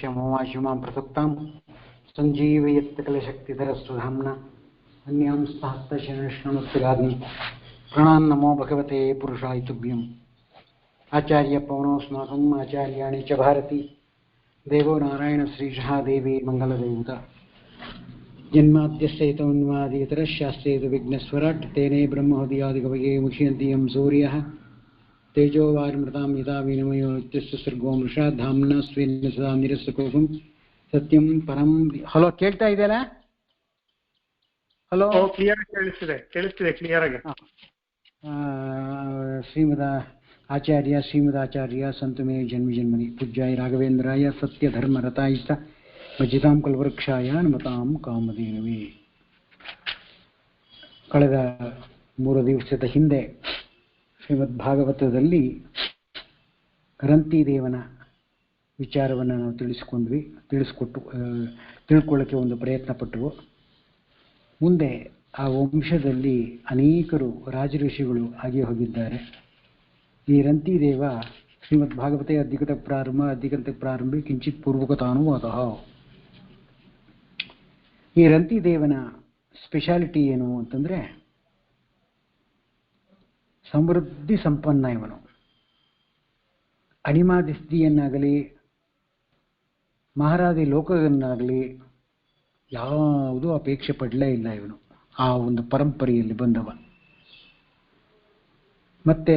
क्षमोवाशिमां प्रसक्तां सञ्जीवयत्कलशक्तिधरस्वधाम्ना अन्यांस्तहस्तशरणश्रणुत्तिराग्नि प्रणान् नमो भगवते पुरुषाय तुभ्यम्। आचार्यपवनोऽस्माकम् आचार्याणि च भारती देवो नारायणश्रीशः देवी मङ्गलदेवता जन्माद्यस्य तन्वादितरशास्त्रेतु विघ्नस्वराट् तेने ब्रह्महृदयादिकवये मुह्यन्ति यं सूर्यः तेजो वारिमृतां यथा विनिमयो नित्यस्य सर्गो मृषा धाम्ना स्वेन सदा निरस्तकोकं सत्यं परं। ಹಲೋ, ಕೇಳ್ತಾ ಇದೆಯಲ್ಲ? ಹಲೋ, ಕ್ಲಿಯರ್ ಕೇಳಿಸ್ತಿದೆ ಕ್ಲಿಯರ್ ಆಗಿ. ಶ್ರೀಮದಾಚಾರ್ಯ ಸಂತು ಮೇ ಜನ್ಮ ಜನ್ಮನಿ ಪೂಜ್ಯಾಯ ರಾಘವೇಂದ್ರಾಯ ಸತ್ಯ ಧರ್ಮ ರತಾಯ ಚ ಭಜಿತಾಂ ಕಲ್ವೃಕ್ಷಾಯ ನಮತಾಂ ಕಾಮಧೇನವೇ. ಕಳೆದ 3 ದಿವಸದ ಹಿಂದೆ ಶ್ರೀಮದ್ ಭಾಗವತದಲ್ಲಿ ರಂತಿದೇವನ ವಿಚಾರವನ್ನು ನಾವು ತಿಳ್ಕೊಳ್ಳೋಕ್ಕೆ ಒಂದು ಪ್ರಯತ್ನ ಪಟ್ಟವು. ಮುಂದೆ ಆ ವಂಶದಲ್ಲಿ ಅನೇಕರು ರಾಜಋಷಿಗಳು ಆಗಿ ಹೋಗಿದ್ದಾರೆ. ಈ ರಂತಿದೇವ ಶ್ರೀಮದ್ ಭಾಗವತೆ ಅಧಿಕೃತ ಪ್ರಾರಂಭ ಕಿಂಚಿತ್ ಪೂರ್ವಕತಾನುವಾದ. ಈ ರಂತಿದೇವನ ಸ್ಪೆಷಾಲಿಟಿ ಏನು ಅಂತಂದರೆ, ಸಮೃದ್ಧಿ ಸಂಪನ್ನ ಇವನು. ಅಣಿಮಾದಿಸ್ತಿಯನ್ನಾಗಲಿ ಮಹಾರಾಜಿ ಲೋಕವನ್ನಾಗಲಿ ಯಾವುದೂ ಅಪೇಕ್ಷೆ ಪಡಲೇ ಇಲ್ಲ ಇವನು. ಆ ಒಂದು ಪರಂಪರೆಯಲ್ಲಿ ಬಂದವ. ಮತ್ತೆ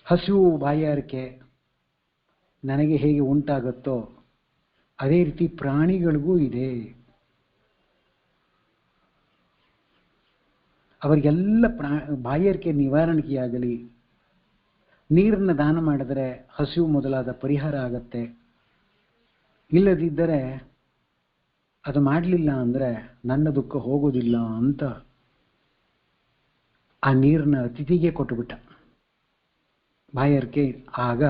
ಹಸಿವು ಬಾಯಾರಿಕೆ ನನಗೆ ಹೇಗೆ ಉಂಟಾಗುತ್ತೋ ಅದೇ ರೀತಿ ಪ್ರಾಣಿಗಳಿಗೂ ಇದೆ. ಅವರಿಗೆಲ್ಲ ಬಾಯಾರಿಕೆ ನಿವಾರಣೆಯಾಗಲಿ, ನೀರನ್ನು ದಾನ ಮಾಡಿದರೆ ಹಸಿವು ಮೊದಲಾದ ಪರಿಹಾರ ಆಗತ್ತೆ. ಇಲ್ಲದಿದ್ದರೆ ಅದು ಮಾಡಲಿಲ್ಲ ಅಂದರೆ ನನ್ನ ದುಃಖ ಹೋಗೋದಿಲ್ಲ ಅಂತ ಆ ನೀರನ್ನ ಅತಿಥಿಗೆ ಕೊಟ್ಟುಬಿಟ್ಟ. ಬಾಯಾರಿಕೆ ಆಗ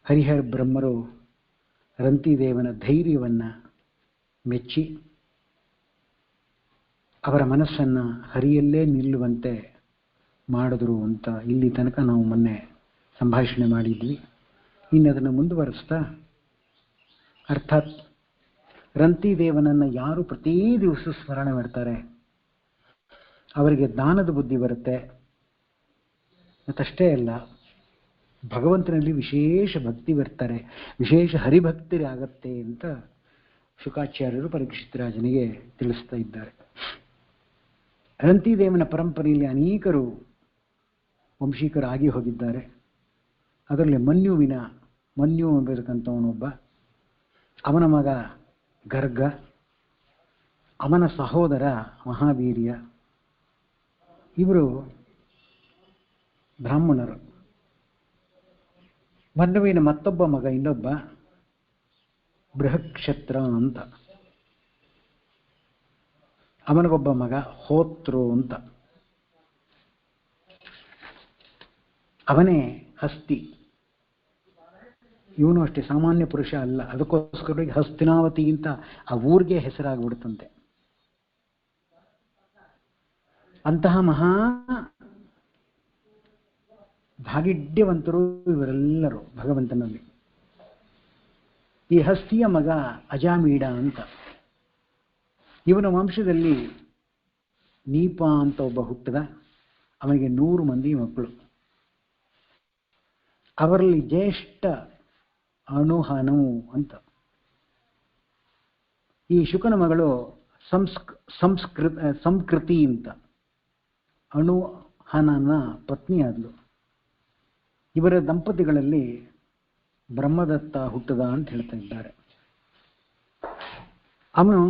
ಹರಿಹರ ಬ್ರಹ್ಮರು ರಂತಿದೇವನ ಧೈರ್ಯವನ್ನು ಮೆಚ್ಚಿ ಅವರ ಮನಸ್ಸನ್ನು ಹರಿಯಲ್ಲೇ ನಿಲ್ಲುವಂತೆ ಮಾಡಿದ್ರು ಅಂತ ಇಲ್ಲಿ ತನಕ ನಾವು ಮೊನ್ನೆ ಸಂಭಾಷಣೆ ಮಾಡಿದ್ವಿ. ಇನ್ನು ಅದನ್ನು ಮುಂದುವರಿಸ್ತಾ, ಅರ್ಥಾತ್ ರಂತಿದೇವನನ್ನು ಯಾರು ಪ್ರತಿ ದಿವಸ ಸ್ಮರಣೆ ಮಾಡ್ತಾರೆ ಅವರಿಗೆ ದಾನದ ಬುದ್ಧಿ ಬರುತ್ತೆ. ಮತ್ತಷ್ಟೇ ಅಲ್ಲ, ಭಗವಂತನಲ್ಲಿ ವಿಶೇಷ ಭಕ್ತಿ ಬರ್ತಾರೆ, ವಿಶೇಷ ಹರಿಭಕ್ತಿರಾಗತ್ತೆ ಅಂತ ಶುಕಾಚಾರ್ಯರು ಪರೀಕ್ಷಿತ್ ರಾಜನಿಗೆ ತಿಳಿಸ್ತಾ ಇದ್ದಾರೆ. ರಂತಿದೇವನ ಪರಂಪರೆಯಲ್ಲಿ ಅನೇಕರು ವಂಶೀಕರಾಗಿ ಹೋಗಿದ್ದಾರೆ. ಅದರಲ್ಲಿ ಮನ್ಯು ಎಂಬತಕ್ಕಂಥವನೊಬ್ಬ, ಅವನ ಮಗ ಗರ್ಗ, ಅವನ ಸಹೋದರ ಮಹಾವೀರ್ಯ. ಇವರು ಬ್ರಾಹ್ಮಣರು. ಮನ್ಯುವಿನ ಮತ್ತೊಬ್ಬ ಮಗ ಇನ್ನೊಬ್ಬ ಬೃಹಕ್ಷತ್ರ ಅಂತ, ಅವನಿಗೊಬ್ಬ ಮಗ ಹೋತೃ ಅಂತ, ಅವನೇ ಹಸ್ತಿ. ಇವನು ಅಷ್ಟೇ ಸಾಮಾನ್ಯ ಪುರುಷ ಅಲ್ಲ. ಅದಕ್ಕೋಸ್ಕರ ಹಸ್ತಿನಾವತಿ ಅಂತ ಆ ಊರಿಗೆ ಹೆಸರಾಗ್ಬಿಡುತ್ತಂತೆ. ಅಂತಹ ಮಹಾ ಭಾಗಿಡ್ಯವಂತರು ಇವರೆಲ್ಲರೂ ಭಗವಂತನಲ್ಲಿ. ಈ ಹಸ್ತಿಯ ಮಗ ಅಜಾಮೀಡ ಅಂತ, ಇವನ ವಂಶದಲ್ಲಿ ನೀಪ ಅಂತ ಒಬ್ಬ ಹುಟ್ಟಿದ. ಅವನಿಗೆ 100 ಮಂದಿ ಮಕ್ಕಳು. ಅವರಲ್ಲಿ ಜ್ಯೇಷ್ಠ ಅಣುಹನು ಅಂತ. ಈ ಶುಕನ ಮಗಳು ಸಂಸ್ಕೃತಿ ಅಂತ ಅಣುಹನನ ಪತ್ನಿ ಆದ್ಲು. ಇವರ ದಂಪತಿಗಳಲ್ಲಿ ಬ್ರಹ್ಮದತ್ತ ಹುಟ್ಟದ ಅಂತ ಹೇಳ್ತಾ ಇದ್ದಾರೆ. ಅವನು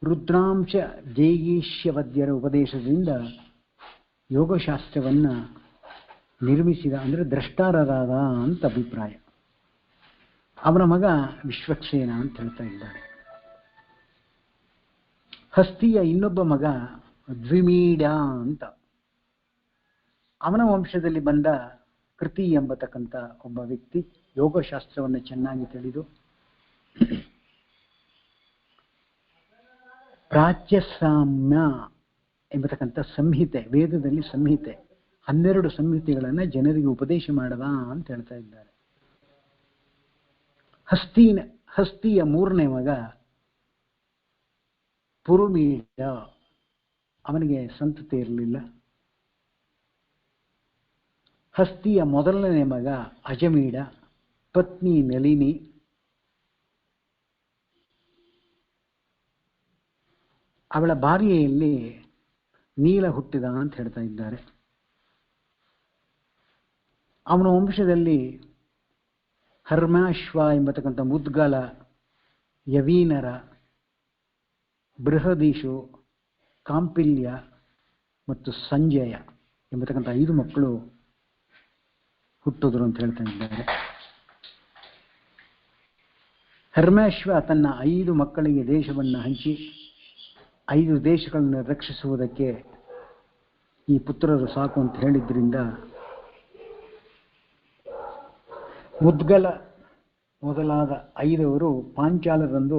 ರುದ್ರಾಂಶ ಜೈಗೀಷ್ಯವದ್ಯರ ಉಪದೇಶದಿಂದ ಯೋಗಶಾಸ್ತ್ರವನ್ನು ನಿರ್ಮಿಸಿದ, ಅಂದರೆ ದ್ರಷ್ಟಾರರಾದ ಅಂತ ಅಭಿಪ್ರಾಯ. ಅವನ ಮಗ ವಿಶ್ವಕ್ಸೇನ ಅಂತ ಹೇಳ್ತಾ ಇದ್ದಾರೆ. ಹಸ್ತಿಯ ಇನ್ನೊಬ್ಬ ಮಗ ದ್ವಿಮೀಡ ಅಂತ, ಅವನ ವಂಶದಲ್ಲಿ ಬಂದ ಕೃತಿ ಎಂಬತಕ್ಕಂಥ ಒಬ್ಬ ವ್ಯಕ್ತಿ ಯೋಗಶಾಸ್ತ್ರವನ್ನು ಚೆನ್ನಾಗಿ ತಿಳಿದು ಪ್ರಾಚ್ಯಸಾಮ್ಯ ಎಂಬತಕ್ಕಂಥ ಸಂಹಿತೆ, ವೇದದಲ್ಲಿ ಸಂಹಿತೆ 12 ಸಂಹಿತೆಗಳನ್ನು ಜನರಿಗೆ ಉಪದೇಶ ಮಾಡದ ಅಂತ ಹೇಳ್ತಾ ಇದ್ದಾರೆ. ಹಸ್ತಿಯ ಮೂರನೇ ಮಗ ಪುರುಮೀಡ, ಅವನಿಗೆ ಸಂತತಿ ಇರಲಿಲ್ಲ. ಹಸ್ತಿಯ ಮೊದಲನೇ ಮಗ ಅಜಮೀಡ, ಪತ್ನಿ ನಳಿನಿ. ಅವಳ ಭಾರ್ಯೆಯಲ್ಲಿ ನೀಲ ಹುಟ್ಟಿದ ಅಂತ ಹೇಳ್ತಾ ಇದ್ದಾರೆ. ಅವನ ವಂಶದಲ್ಲಿ ಹರ್ಮಾಶ್ವ ಎಂಬತಕ್ಕಂಥ ಮುದ್ಗಲ, ಯವೀನರ, ಬೃಹದೀಶು, ಕಾಂಪಿಲ್ಯ ಮತ್ತು ಸಂಜಯ ಎಂಬತಕ್ಕಂಥ 5 ಮಕ್ಕಳು ಹುಟ್ಟಿದ್ರು ಅಂತ ಹೇಳ್ತಾ ಇದ್ದಾರೆ. ಹರ್ಮಾಶ್ವ ತನ್ನ 5 ಮಕ್ಕಳಿಗೆ ದೇಶವನ್ನು ಹಂಚಿ 5 ದೇಶಗಳನ್ನು ರಕ್ಷಿಸುವುದಕ್ಕೆ ಈ ಪುತ್ರರು ಸಾಕು ಅಂತ ಹೇಳಿದ್ರಿಂದ ಮುದ್ಗಲ ಮೊದಲಾದ 5 ಪಾಂಚಾಲರೆಂದು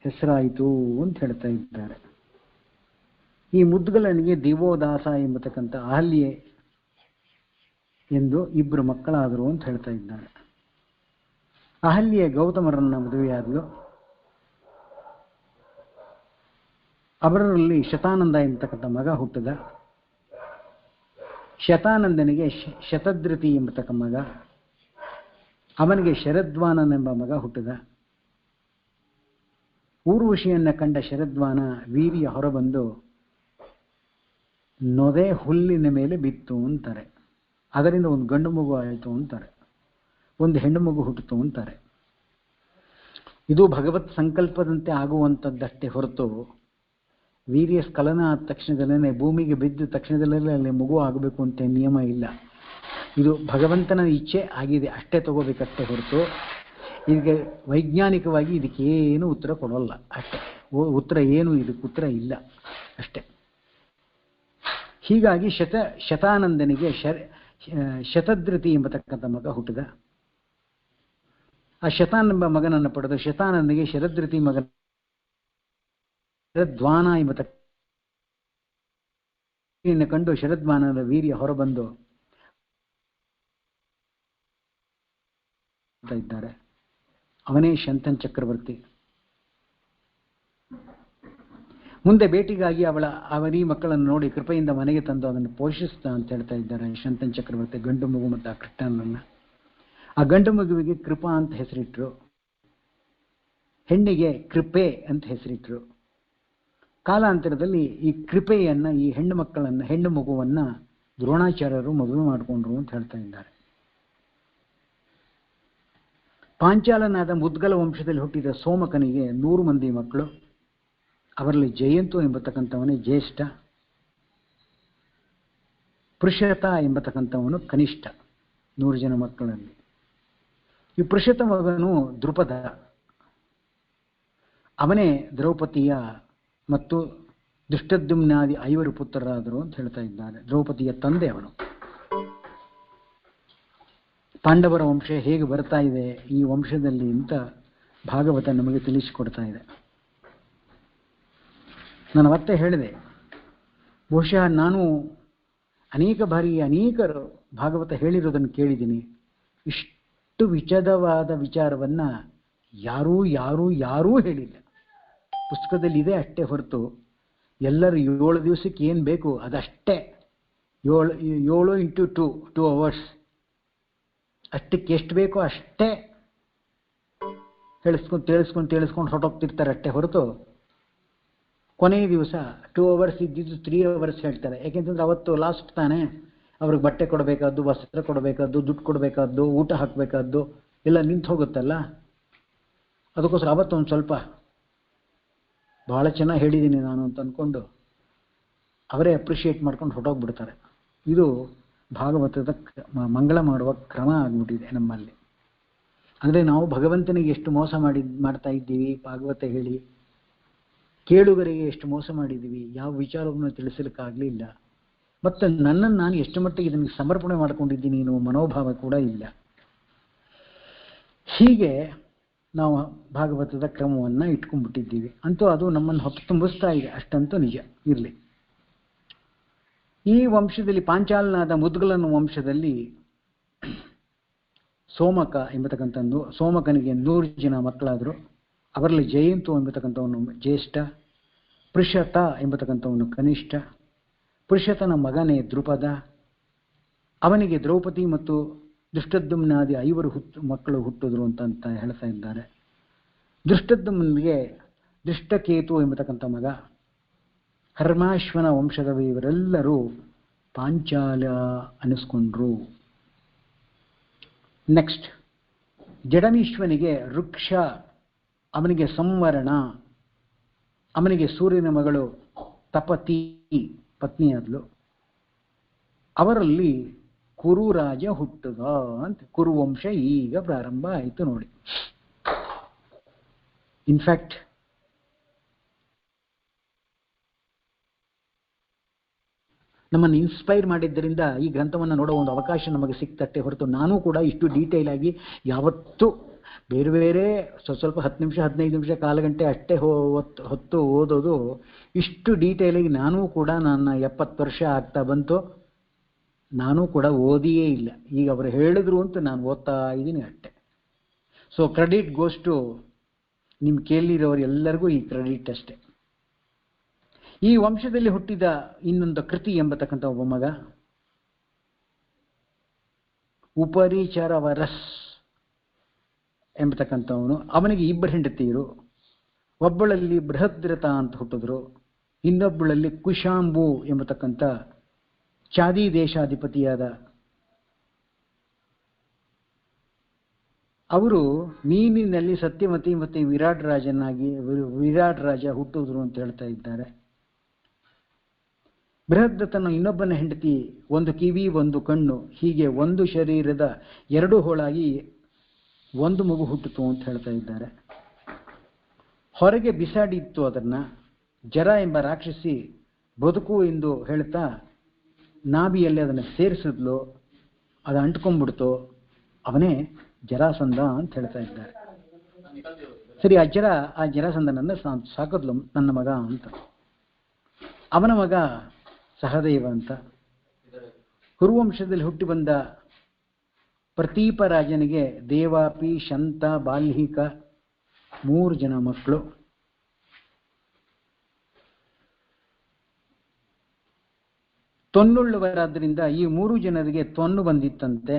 ಹೆಸರಾಯಿತು ಅಂತ ಹೇಳ್ತಾ ಇದ್ದಾರೆ. ಈ ಮುದ್ಗಲನಿಗೆ ದಿವೋದಾಸ ಎಂಬತಕ್ಕಂಥ ಅಹಲ್ಯೆ ಎಂದು 2 ಮಕ್ಕಳಾದರು ಅಂತ ಹೇಳ್ತಾ ಇದ್ದಾರೆ. ಅಹಲ್ಯೆ ಗೌತಮರನ್ನ ಮದುವೆಯಾದಳು. ಅವರಲ್ಲಿ ಶತಾನಂದ ಎಂಬತಕ್ಕಂಥ ಮಗ ಹುಟ್ಟಿದ. ಶತಾನಂದನಿಗೆ ಶತಧೃತಿ ಎಂಬತಕ್ಕ ಮಗ, ಅವನಿಗೆ ಶರದ್ವಾನನೆಂಬ ಮಗ ಹುಟ್ಟಿದ. ಊರ್ವಶಿಯನ್ನ ಕಂಡ ಶರದ್ವಾನ ವೀರ್ಯ ಹೊರಬಂದು ನೊದೆ ಹುಲ್ಲಿನ ಮೇಲೆ ಬಿತ್ತು ಅಂತಾರೆ. ಅದರಿಂದ ಒಂದು ಗಂಡು ಮಗು ಆಯಿತು ಅಂತಾರೆ, ಒಂದು ಹೆಣ್ಣು ಮಗು ಹುಟ್ಟಿತು ಅಂತಾರೆ. ಇದು ಭಗವತ್ ಸಂಕಲ್ಪದಂತೆ ಆಗುವಂಥದ್ದಷ್ಟೇ ಹೊರತು ವೀರ್ಯ ಸ್ಖಲನ ಆದ ತಕ್ಷಣದಲ್ಲೇ ಭೂಮಿಗೆ ಬಿದ್ದ ತಕ್ಷಣದಲ್ಲೇ ಅಲ್ಲಿ ಮಗು ಆಗಬೇಕು ಅಂತ ನಿಯಮ ಇಲ್ಲ. ಇದು ಭಗವಂತನ ಇಚ್ಛೆ ಆಗಿದೆ ಅಷ್ಟೇ ತಗೋಬೇಕಷ್ಟೇ ಹೊರತು ಇದಕ್ಕೆ ವೈಜ್ಞಾನಿಕವಾಗಿ ಇದಕ್ಕೇನು ಉತ್ತರ ಕೊಡೋಲ್ಲ ಅಷ್ಟೇ. ಉತ್ತರ ಏನು ಇದಕ್ಕೆ ಉತ್ತರ ಇಲ್ಲ ಅಷ್ಟೇ. ಹೀಗಾಗಿ ಶತಾನಂದನಿಗೆ ಶತಧೃತಿ ಎಂಬತಕ್ಕಂಥ ಮಗ ಹುಟ್ಟಿದ. ಆ ಶತಾನೆಂಬ ಮಗನನ್ನು ಪಡೆದು ಶತಾನಂದನಿಗೆ ಶರಧೃತಿ ಮಗ ಶರದ್ವಾನ ಎಂಬತಕ್ಕ ಕಂಡು ಶರದ್ವಾನದ ವೀರ್ಯ ಹೊರಬಂದು ಇದ್ದಾರೆ. ಅವನೇ ಶಂತನ್ ಚಕ್ರವರ್ತಿ. ಮುಂದೆ ಬೇಟಿಗಾಗಿ ಅವನ ಈ ಮಕ್ಕಳನ್ನು ನೋಡಿ ಕೃಪೆಯಿಂದ ಮನೆಗೆ ತಂದು ಅದನ್ನು ಪೋಷಿಸ್ತಾ ಅಂತ ಹೇಳ್ತಾ ಇದ್ದಾರೆ ಶಂತನ್ ಚಕ್ರವರ್ತಿ. ಗಂಡು ಮಗು ಮತ್ತು ಆ ಕೃಷ್ಣನನ್ನ. ಆ ಗಂಡು ಮಗುವಿಗೆ ಕೃಪಾ ಅಂತ ಹೆಸರಿಟ್ರು, ಹೆಣ್ಣಿಗೆ ಕೃಪೆ ಅಂತ ಹೆಸರಿಟ್ರು. ಕಾಲಾಂತರದಲ್ಲಿ ಈ ಕೃಪೆಯನ್ನ, ಈ ಹೆಣ್ಣು ಮಗುವನ್ನ ದ್ರೋಣಾಚಾರ್ಯರು ಮದುವೆ ಮಾಡಿಕೊಂಡ್ರು ಅಂತ ಹೇಳ್ತಾ ಇದ್ದಾರೆ. ಪಾಂಚಾಲನಾದ ಮುದ್ಗಲ ವಂಶದಲ್ಲಿ ಹುಟ್ಟಿದ ಸೋಮಕನಿಗೆ 100 ಮಂದಿ ಮಕ್ಕಳು. ಅವರಲ್ಲಿ ಜಯಂತು ಎಂಬತಕ್ಕಂಥವನೇ ಜ್ಯೇಷ್ಠ, ಪೃಷತ ಎಂಬತಕ್ಕಂಥವನು ಕನಿಷ್ಠ. 100 ಜನ ಮಕ್ಕಳಲ್ಲಿ ಈ ಪೃಷತ ಮಗನು ದೃಪದ, ಅವನೇ ದ್ರೌಪದಿಯ ಮತ್ತು ದುಷ್ಟದ್ಯುಮ್ನಾದಿ 5 ಪುತ್ರರಾದರು ಅಂತ ಹೇಳ್ತಾ ಇದ್ದಾರೆ. ದ್ರೌಪದಿಯ ತಂದೆ ಅವನು. ಪಾಂಡವರ ವಂಶ ಹೇಗೆ ಬರ್ತಾ ಇದೆ ಈ ವಂಶದಲ್ಲಿ ಅಂತ ಭಾಗವತ ನಮಗೆ ತಿಳಿಸಿಕೊಡ್ತಾ ಇದೆ. ನಾನು ಅವತ್ತೇ ಹೇಳಿದೆ, ಬಹುಶಃ ನಾನು ಅನೇಕ ಬಾರಿ ಅನೇಕರು ಭಾಗವತ ಹೇಳಿರೋದನ್ನು ಕೇಳಿದ್ದೀನಿ. ಇಷ್ಟು ವಿಚದವಾದ ವಿಚಾರವನ್ನ ಯಾರೂ ಹೇಳಿಲ್ಲ. ಪುಸ್ತಕದಲ್ಲಿ ಇದೆ ಅಷ್ಟೇ ಹೊರತು ಎಲ್ಲರೂ 7 ದಿವಸಕ್ಕೆ ಏನು ಬೇಕು ಅದಷ್ಟೇ, 7 ಇಂಟು 2 ಅವರ್ಸ್ ಅಷ್ಟಕ್ಕೆ ಎಷ್ಟು ಬೇಕೋ ಅಷ್ಟೇ ತಿಳಿಸ್ಕೊಂಡು ಹೊರಟೋಗ್ತಿರ್ತಾರೆ ಅಷ್ಟೇ ಹೊರತು ಕೊನೆಯ ದಿವಸ 2 ಅವರ್ಸ್ ಇದ್ದಿದ್ದು 3 ಅವರ್ಸ್ ಹೇಳ್ತಾರೆ. ಯಾಕೆಂತಂದ್ರೆ ಅವತ್ತು ಲಾಸ್ಟ್ ತಾನೇ, ಅವ್ರಿಗೆ ಬಟ್ಟೆ ಕೊಡಬೇಕಾದ್ದು, ವಸ್ತ್ರ ಕೊಡಬೇಕಾದ್ದು, ದುಡ್ಡು ಕೊಡಬೇಕಾದ್ದು, ಊಟ ಹಾಕಬೇಕಾದ್ದು ಎಲ್ಲ ನಿಂತು ಹೋಗುತ್ತಲ್ಲ. ಅದಕ್ಕೋಸ್ಕರ ಅವತ್ತೊಂದು ಸ್ವಲ್ಪ ಬಹಳ ಚೆನ್ನಾಗಿ ಹೇಳಿದ್ದೀನಿ ನಾನು ಅಂತ ಅಂದ್ಕೊಂಡು ಅವರೇ ಅಪ್ರಿಷಿಯೇಟ್ ಮಾಡ್ಕೊಂಡು ಹೊರಟೋಗ್ಬಿಡ್ತಾರೆ. ಇದು ಭಾಗವತದ ಮಂಗಳ ಮಾಡುವ ಕ್ರಮ ಆಗ್ಬಿಟ್ಟಿದೆ ನಮ್ಮಲ್ಲಿ. ಅಂದರೆ ನಾವು ಭಗವಂತನಿಗೆ ಎಷ್ಟು ಮೋಸ ಮಾಡ್ತಾ ಇದ್ದೀವಿ ಭಾಗವತ ಹೇಳಿ, ಕೇಳುಗರಿಗೆ ಎಷ್ಟು ಮೋಸ ಮಾಡಿದ್ದೀವಿ, ಯಾವ ವಿಚಾರವನ್ನು ತಿಳಿಸಲಿಕ್ಕಾಗಲಿಲ್ಲ. ಮತ್ತು ನನ್ನನ್ನು ನಾನು ಎಷ್ಟು ಮಟ್ಟಿಗೆ ಇದನ್ನು ಸಮರ್ಪಣೆ ಮಾಡ್ಕೊಂಡಿದ್ದೀನಿ ಅನ್ನುವ ಮನೋಭಾವ ಕೂಡ ಇಲ್ಲ. ಹೀಗೆ ನಾವು ಭಾಗವತದ ಕ್ರಮವನ್ನು ಇಟ್ಕೊಂಡ್ಬಿಟ್ಟಿದ್ದೀವಿ. ಅಂತೂ ಅದು ನಮ್ಮನ್ನು ಹೊತ್ತು ತುಂಬಿಸ್ತಾ ಇದೆ, ಅಷ್ಟಂತೂ ನಿಜ. ಇರಲಿ. ಈ ವಂಶದಲ್ಲಿ ಪಾಂಚಾಲನಾದ ಮುದ್ಗಲನ ವಂಶದಲ್ಲಿ ಸೋಮಕ ಎಂಬತಕ್ಕಂಥ ಸೋಮಕನಿಗೆ 100 ಜನ ಮಕ್ಕಳಾದರು. ಅವರಲ್ಲಿ ಜಯಂತು ಎಂಬತಕ್ಕಂಥವನು ಜ್ಯೇಷ್ಠ, ಪೃಷತ ಎಂಬತಕ್ಕಂಥವನು ಕನಿಷ್ಠ. ಪೃಷತನ ಮಗನೇ ದೃಪದ. ಅವನಿಗೆ ದ್ರೌಪದಿ ಮತ್ತು ದೃಷ್ಟದ್ಯುಮ್ನಾದಿ 5 ಮಕ್ಕಳು ಹುಟ್ಟಿದ್ರು ಅಂತ ಹೇಳ್ತಾ ಇದ್ದಾರೆ. ದೃಷ್ಟದ್ಯುಮ್ನಿಗೆ ದೃಷ್ಟಕೇತು ಎಂಬತಕ್ಕಂಥ ಮಗ. ಹರ್ಮಾಶ್ವನ ವಂಶದ ಇವರೆಲ್ಲರೂ ಪಾಂಚಾಲ ಅನ್ನಿಸ್ಕೊಂಡ್ರು. ನೆಕ್ಸ್ಟ್, ಜಡಮೀಶ್ವನಿಗೆ ವೃಕ್ಷ, ಅವನಿಗೆ ಸಂವರಣ, ಅವನಿಗೆ ಸೂರ್ಯನ ಮಗಳು ತಪತಿ ಪತ್ನಿಯಾದ್ಲು. ಅವರಲ್ಲಿ ಕುರುರಾಜ ಹುಟ್ಟುದ ಅಂತ ಕುರುವಂಶ ಈಗ ಪ್ರಾರಂಭ ಆಯಿತು ನೋಡಿ. ಇನ್ಫ್ಯಾಕ್ಟ್ ನಮ್ಮನ್ನು ಇನ್ಸ್ಪೈರ್ ಮಾಡಿದ್ದರಿಂದ ಈ ಗ್ರಂಥವನ್ನು ನೋಡೋ ಒಂದು ಅವಕಾಶ ನಮಗೆ ಸಿಕ್ತಟ್ಟೆ ಹೊರತು ನಾನು ಕೂಡ ಇಷ್ಟು ಡೀಟೇಲ್ ಆಗಿ ಯಾವತ್ತೂ ಬೇರೆ ಬೇರೆ ಸ್ವಲ್ಪ 10 ನಿಮಿಷ 15 ನಿಮಿಷ ಕಾಲು ಗಂಟೆ ಅಷ್ಟೇ ಹೊತ್ತು ಓದೋದು, ಇಷ್ಟು ಡೀಟೇಲಾಗಿ ನಾನೂ ಕೂಡ ನನ್ನ 70 ವರ್ಷ ಆಗ್ತಾ ಬಂತು, ನಾನೂ ಕೂಡ ಓದಿಯೇ ಇಲ್ಲ. ಈಗ ಅವರು ಹೇಳಿದ್ರು ಅಂತ ನಾನು ಓದ್ತಾ ಇದ್ದೀನಿ ಅಷ್ಟೆ. ಸೊ ಕ್ರೆಡಿಟ್ ಗೋಸ್ ಟು ನಿಮ್ಮ ಕೇಳಿರೋರು ಎಲ್ಲರಿಗೂ ಈ ಕ್ರೆಡಿಟ್ ಅಷ್ಟೆ. ಈ ವಂಶದಲ್ಲಿ ಹುಟ್ಟಿದ ಇನ್ನೊಂದು ಕೃತಿ ಎಂಬತಕ್ಕಂಥ ಒಬ್ಬ ಮಗ, ಉಪರಿಚರವರಸ್ ಎಂಬತಕ್ಕಂಥವನು. ಅವನಿಗೆ 2 ಹೆಂಡತಿಯರು. ಒಬ್ಬಳಲ್ಲಿ ಬೃಹದ್ರಥ ಅಂತ ಹುಟ್ಟಿದ್ರು, ಇನ್ನೊಬ್ಬಳಲ್ಲಿ ಕುಶಾಂಬು ಎಂಬತಕ್ಕಂಥ ಚಾದಿ ದೇಶಾಧಿಪತಿಯಾದ ಅವರು ಮೀನಿನಲ್ಲಿ ಸತ್ಯವತಿ ಮತ್ತು ವಿರಾಟ್ ರಾಜ ಹುಟ್ಟಿದ್ರು ಅಂತ ಹೇಳ್ತಾ ಇದ್ದಾರೆ. ಬೃಹದ್ರಥನ ಇನ್ನೊಬ್ಬನ ಹೆಂಡತಿ 1 ಕಿವಿ 1 ಕಣ್ಣು, ಹೀಗೆ 1 ಶರೀರದ 2 ಹೋಳಾಗಿ 1 ಮಗು ಹುಟ್ಟಿತು ಅಂತ ಹೇಳ್ತಾ ಇದ್ದಾರೆ. ಹೊರಗೆ ಬಿಸಾಡಿತ್ತು ಅದನ್ನ ಜರ ಎಂಬ ರಾಕ್ಷಸಿ ಬದುಕು ಎಂದು ಹೇಳ್ತಾ ನಾಭಿಯಲ್ಲಿ ಅದನ್ನು ಸೇರಿಸಿದ್ಲು, ಅದು ಅಂಟ್ಕೊಂಡ್ಬಿಡ್ತು, ಅವನೇ ಜರಾಸಂಧ ಅಂತ ಹೇಳ್ತಾ ಇದ್ದಾರೆ. ಸರಿ, ಆ ಜರಾಸಂಧನನ್ನು ಸಾಕಿದ್ಲು ನನ್ನ ಮಗ ಅಂತ. ಅವನ ಮಗ ಸಹದೇವ ಅಂತ. ಕುರುವಂಶದಲ್ಲಿ ಹುಟ್ಟಿ ಬಂದ ಪ್ರತೀಪ ರಾಜನಿಗೆ ದೇವಾಪಿ, ಶಂತ, ಬಾಲ್ಹಿಕ 3 ಜನ ಮಕ್ಕಳು. ತೊನ್ನುಳ್ಳವರಾದ್ರಿಂದ ಈ 3 ಜನರಿಗೆ ತೊನ್ನು ಬಂದಿತ್ತಂತೆ.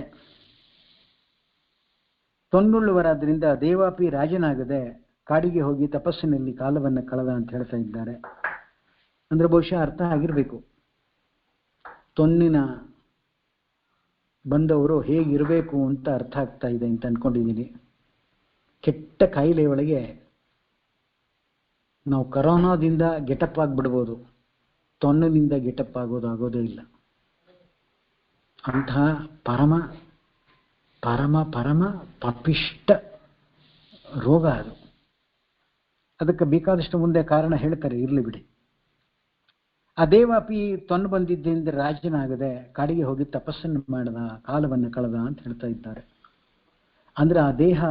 ತೊನ್ನುಳ್ಳವರಾದ್ರಿಂದ ದೇವಾಪಿ ರಾಜನಾಗದೆ ಕಾಡಿಗೆ ಹೋಗಿ ತಪಸ್ಸಿನಲ್ಲಿ ಕಾಲವನ್ನು ಕಳೆದ ಅಂತ ಹೇಳ್ತಾ ಇದ್ದಾರೆ. ಅಂದ್ರೆ ಬಹುಶಃ ಅರ್ಥ ಆಗಿರಬೇಕು, ತೊನ್ನಿನ ಬಂದವರು ಹೇಗಿರಬೇಕು ಅಂತ ಅರ್ಥ ಆಗ್ತಾ ಇದೆ ಅಂತ ಅನ್ಕೊಂಡಿದ್ದೀನಿ. ಕೆಟ್ಟ ಕಾಯಿಲೆ ಒಳಗೆ ನಾವು ಕರೋನಾದಿಂದ ಗೆಟಪ್ ಆಗಿಬಿಡ್ಬೋದು, ತೊನ್ನಿನಿಂದ ಗೆಟಪ್ ಆಗೋದೇ ಇಲ್ಲ. ಅಂತಹ ಪರಮ ಪರಮ ಪರಮ ಪಾಪಿಷ್ಟ ರೋಗ ಅದು. ಅದಕ್ಕೆ ಬೇಕಾದಷ್ಟು ಮುಂದೆ ಕಾರಣ ಹೇಳ್ತಾರೆ, ಇರಲಿ ಬಿಡಿ. ಆ ದೇವಾಪಿ ತೊನ್ನು ಬಂದಿದ್ದರಿಂದ ರಾಜನಾಗದೆ ಕಾಡಿಗೆ ಹೋಗಿ ತಪಸ್ಸನ್ನು ಮಾಡದ, ಕಾಲವನ್ನು ಕಳೆದ ಅಂತ ಹೇಳ್ತಾ ಇದ್ದಾರೆ. ಅಂದ್ರೆ ಆ ದೇಹ,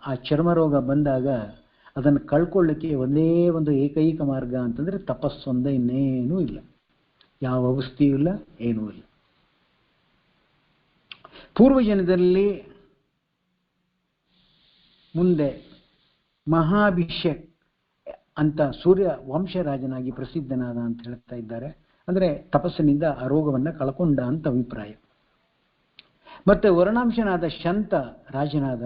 ಆ ಚರ್ಮ ರೋಗ ಬಂದಾಗ ಅದನ್ನು ಕಳ್ಕೊಳ್ಳಿಕ್ಕೆ ಒಂದೇ ಒಂದು ಏಕೈಕ ಮಾರ್ಗ ಅಂತಂದ್ರೆ ತಪಸ್ಸೊಂದೇ, ಇನ್ನೇನೂ ಇಲ್ಲ, ಯಾವ ಔಷಧಿಯೂ ಇಲ್ಲ, ಏನೂ ಇಲ್ಲ. ಪೂರ್ವಜನದಲ್ಲಿ ಮುಂದೆ ಮಹಾಭಿಷೇಕ್ ಅಂತ ಸೂರ್ಯ ವಂಶರಾಜನಾಗಿ ಪ್ರಸಿದ್ಧನಾದ ಅಂತ ಹೇಳ್ತಾ ಇದ್ದಾರೆ. ಅಂದ್ರೆ ತಪಸ್ಸಿನಿಂದ ಆ ರೋಗವನ್ನು ಕಳ್ಕೊಂಡ ಅಂತ ಅಭಿಪ್ರಾಯ. ಮತ್ತೆ ವರ್ಣಾಂಶನಾದ ಶಂತ ರಾಜನಾದ,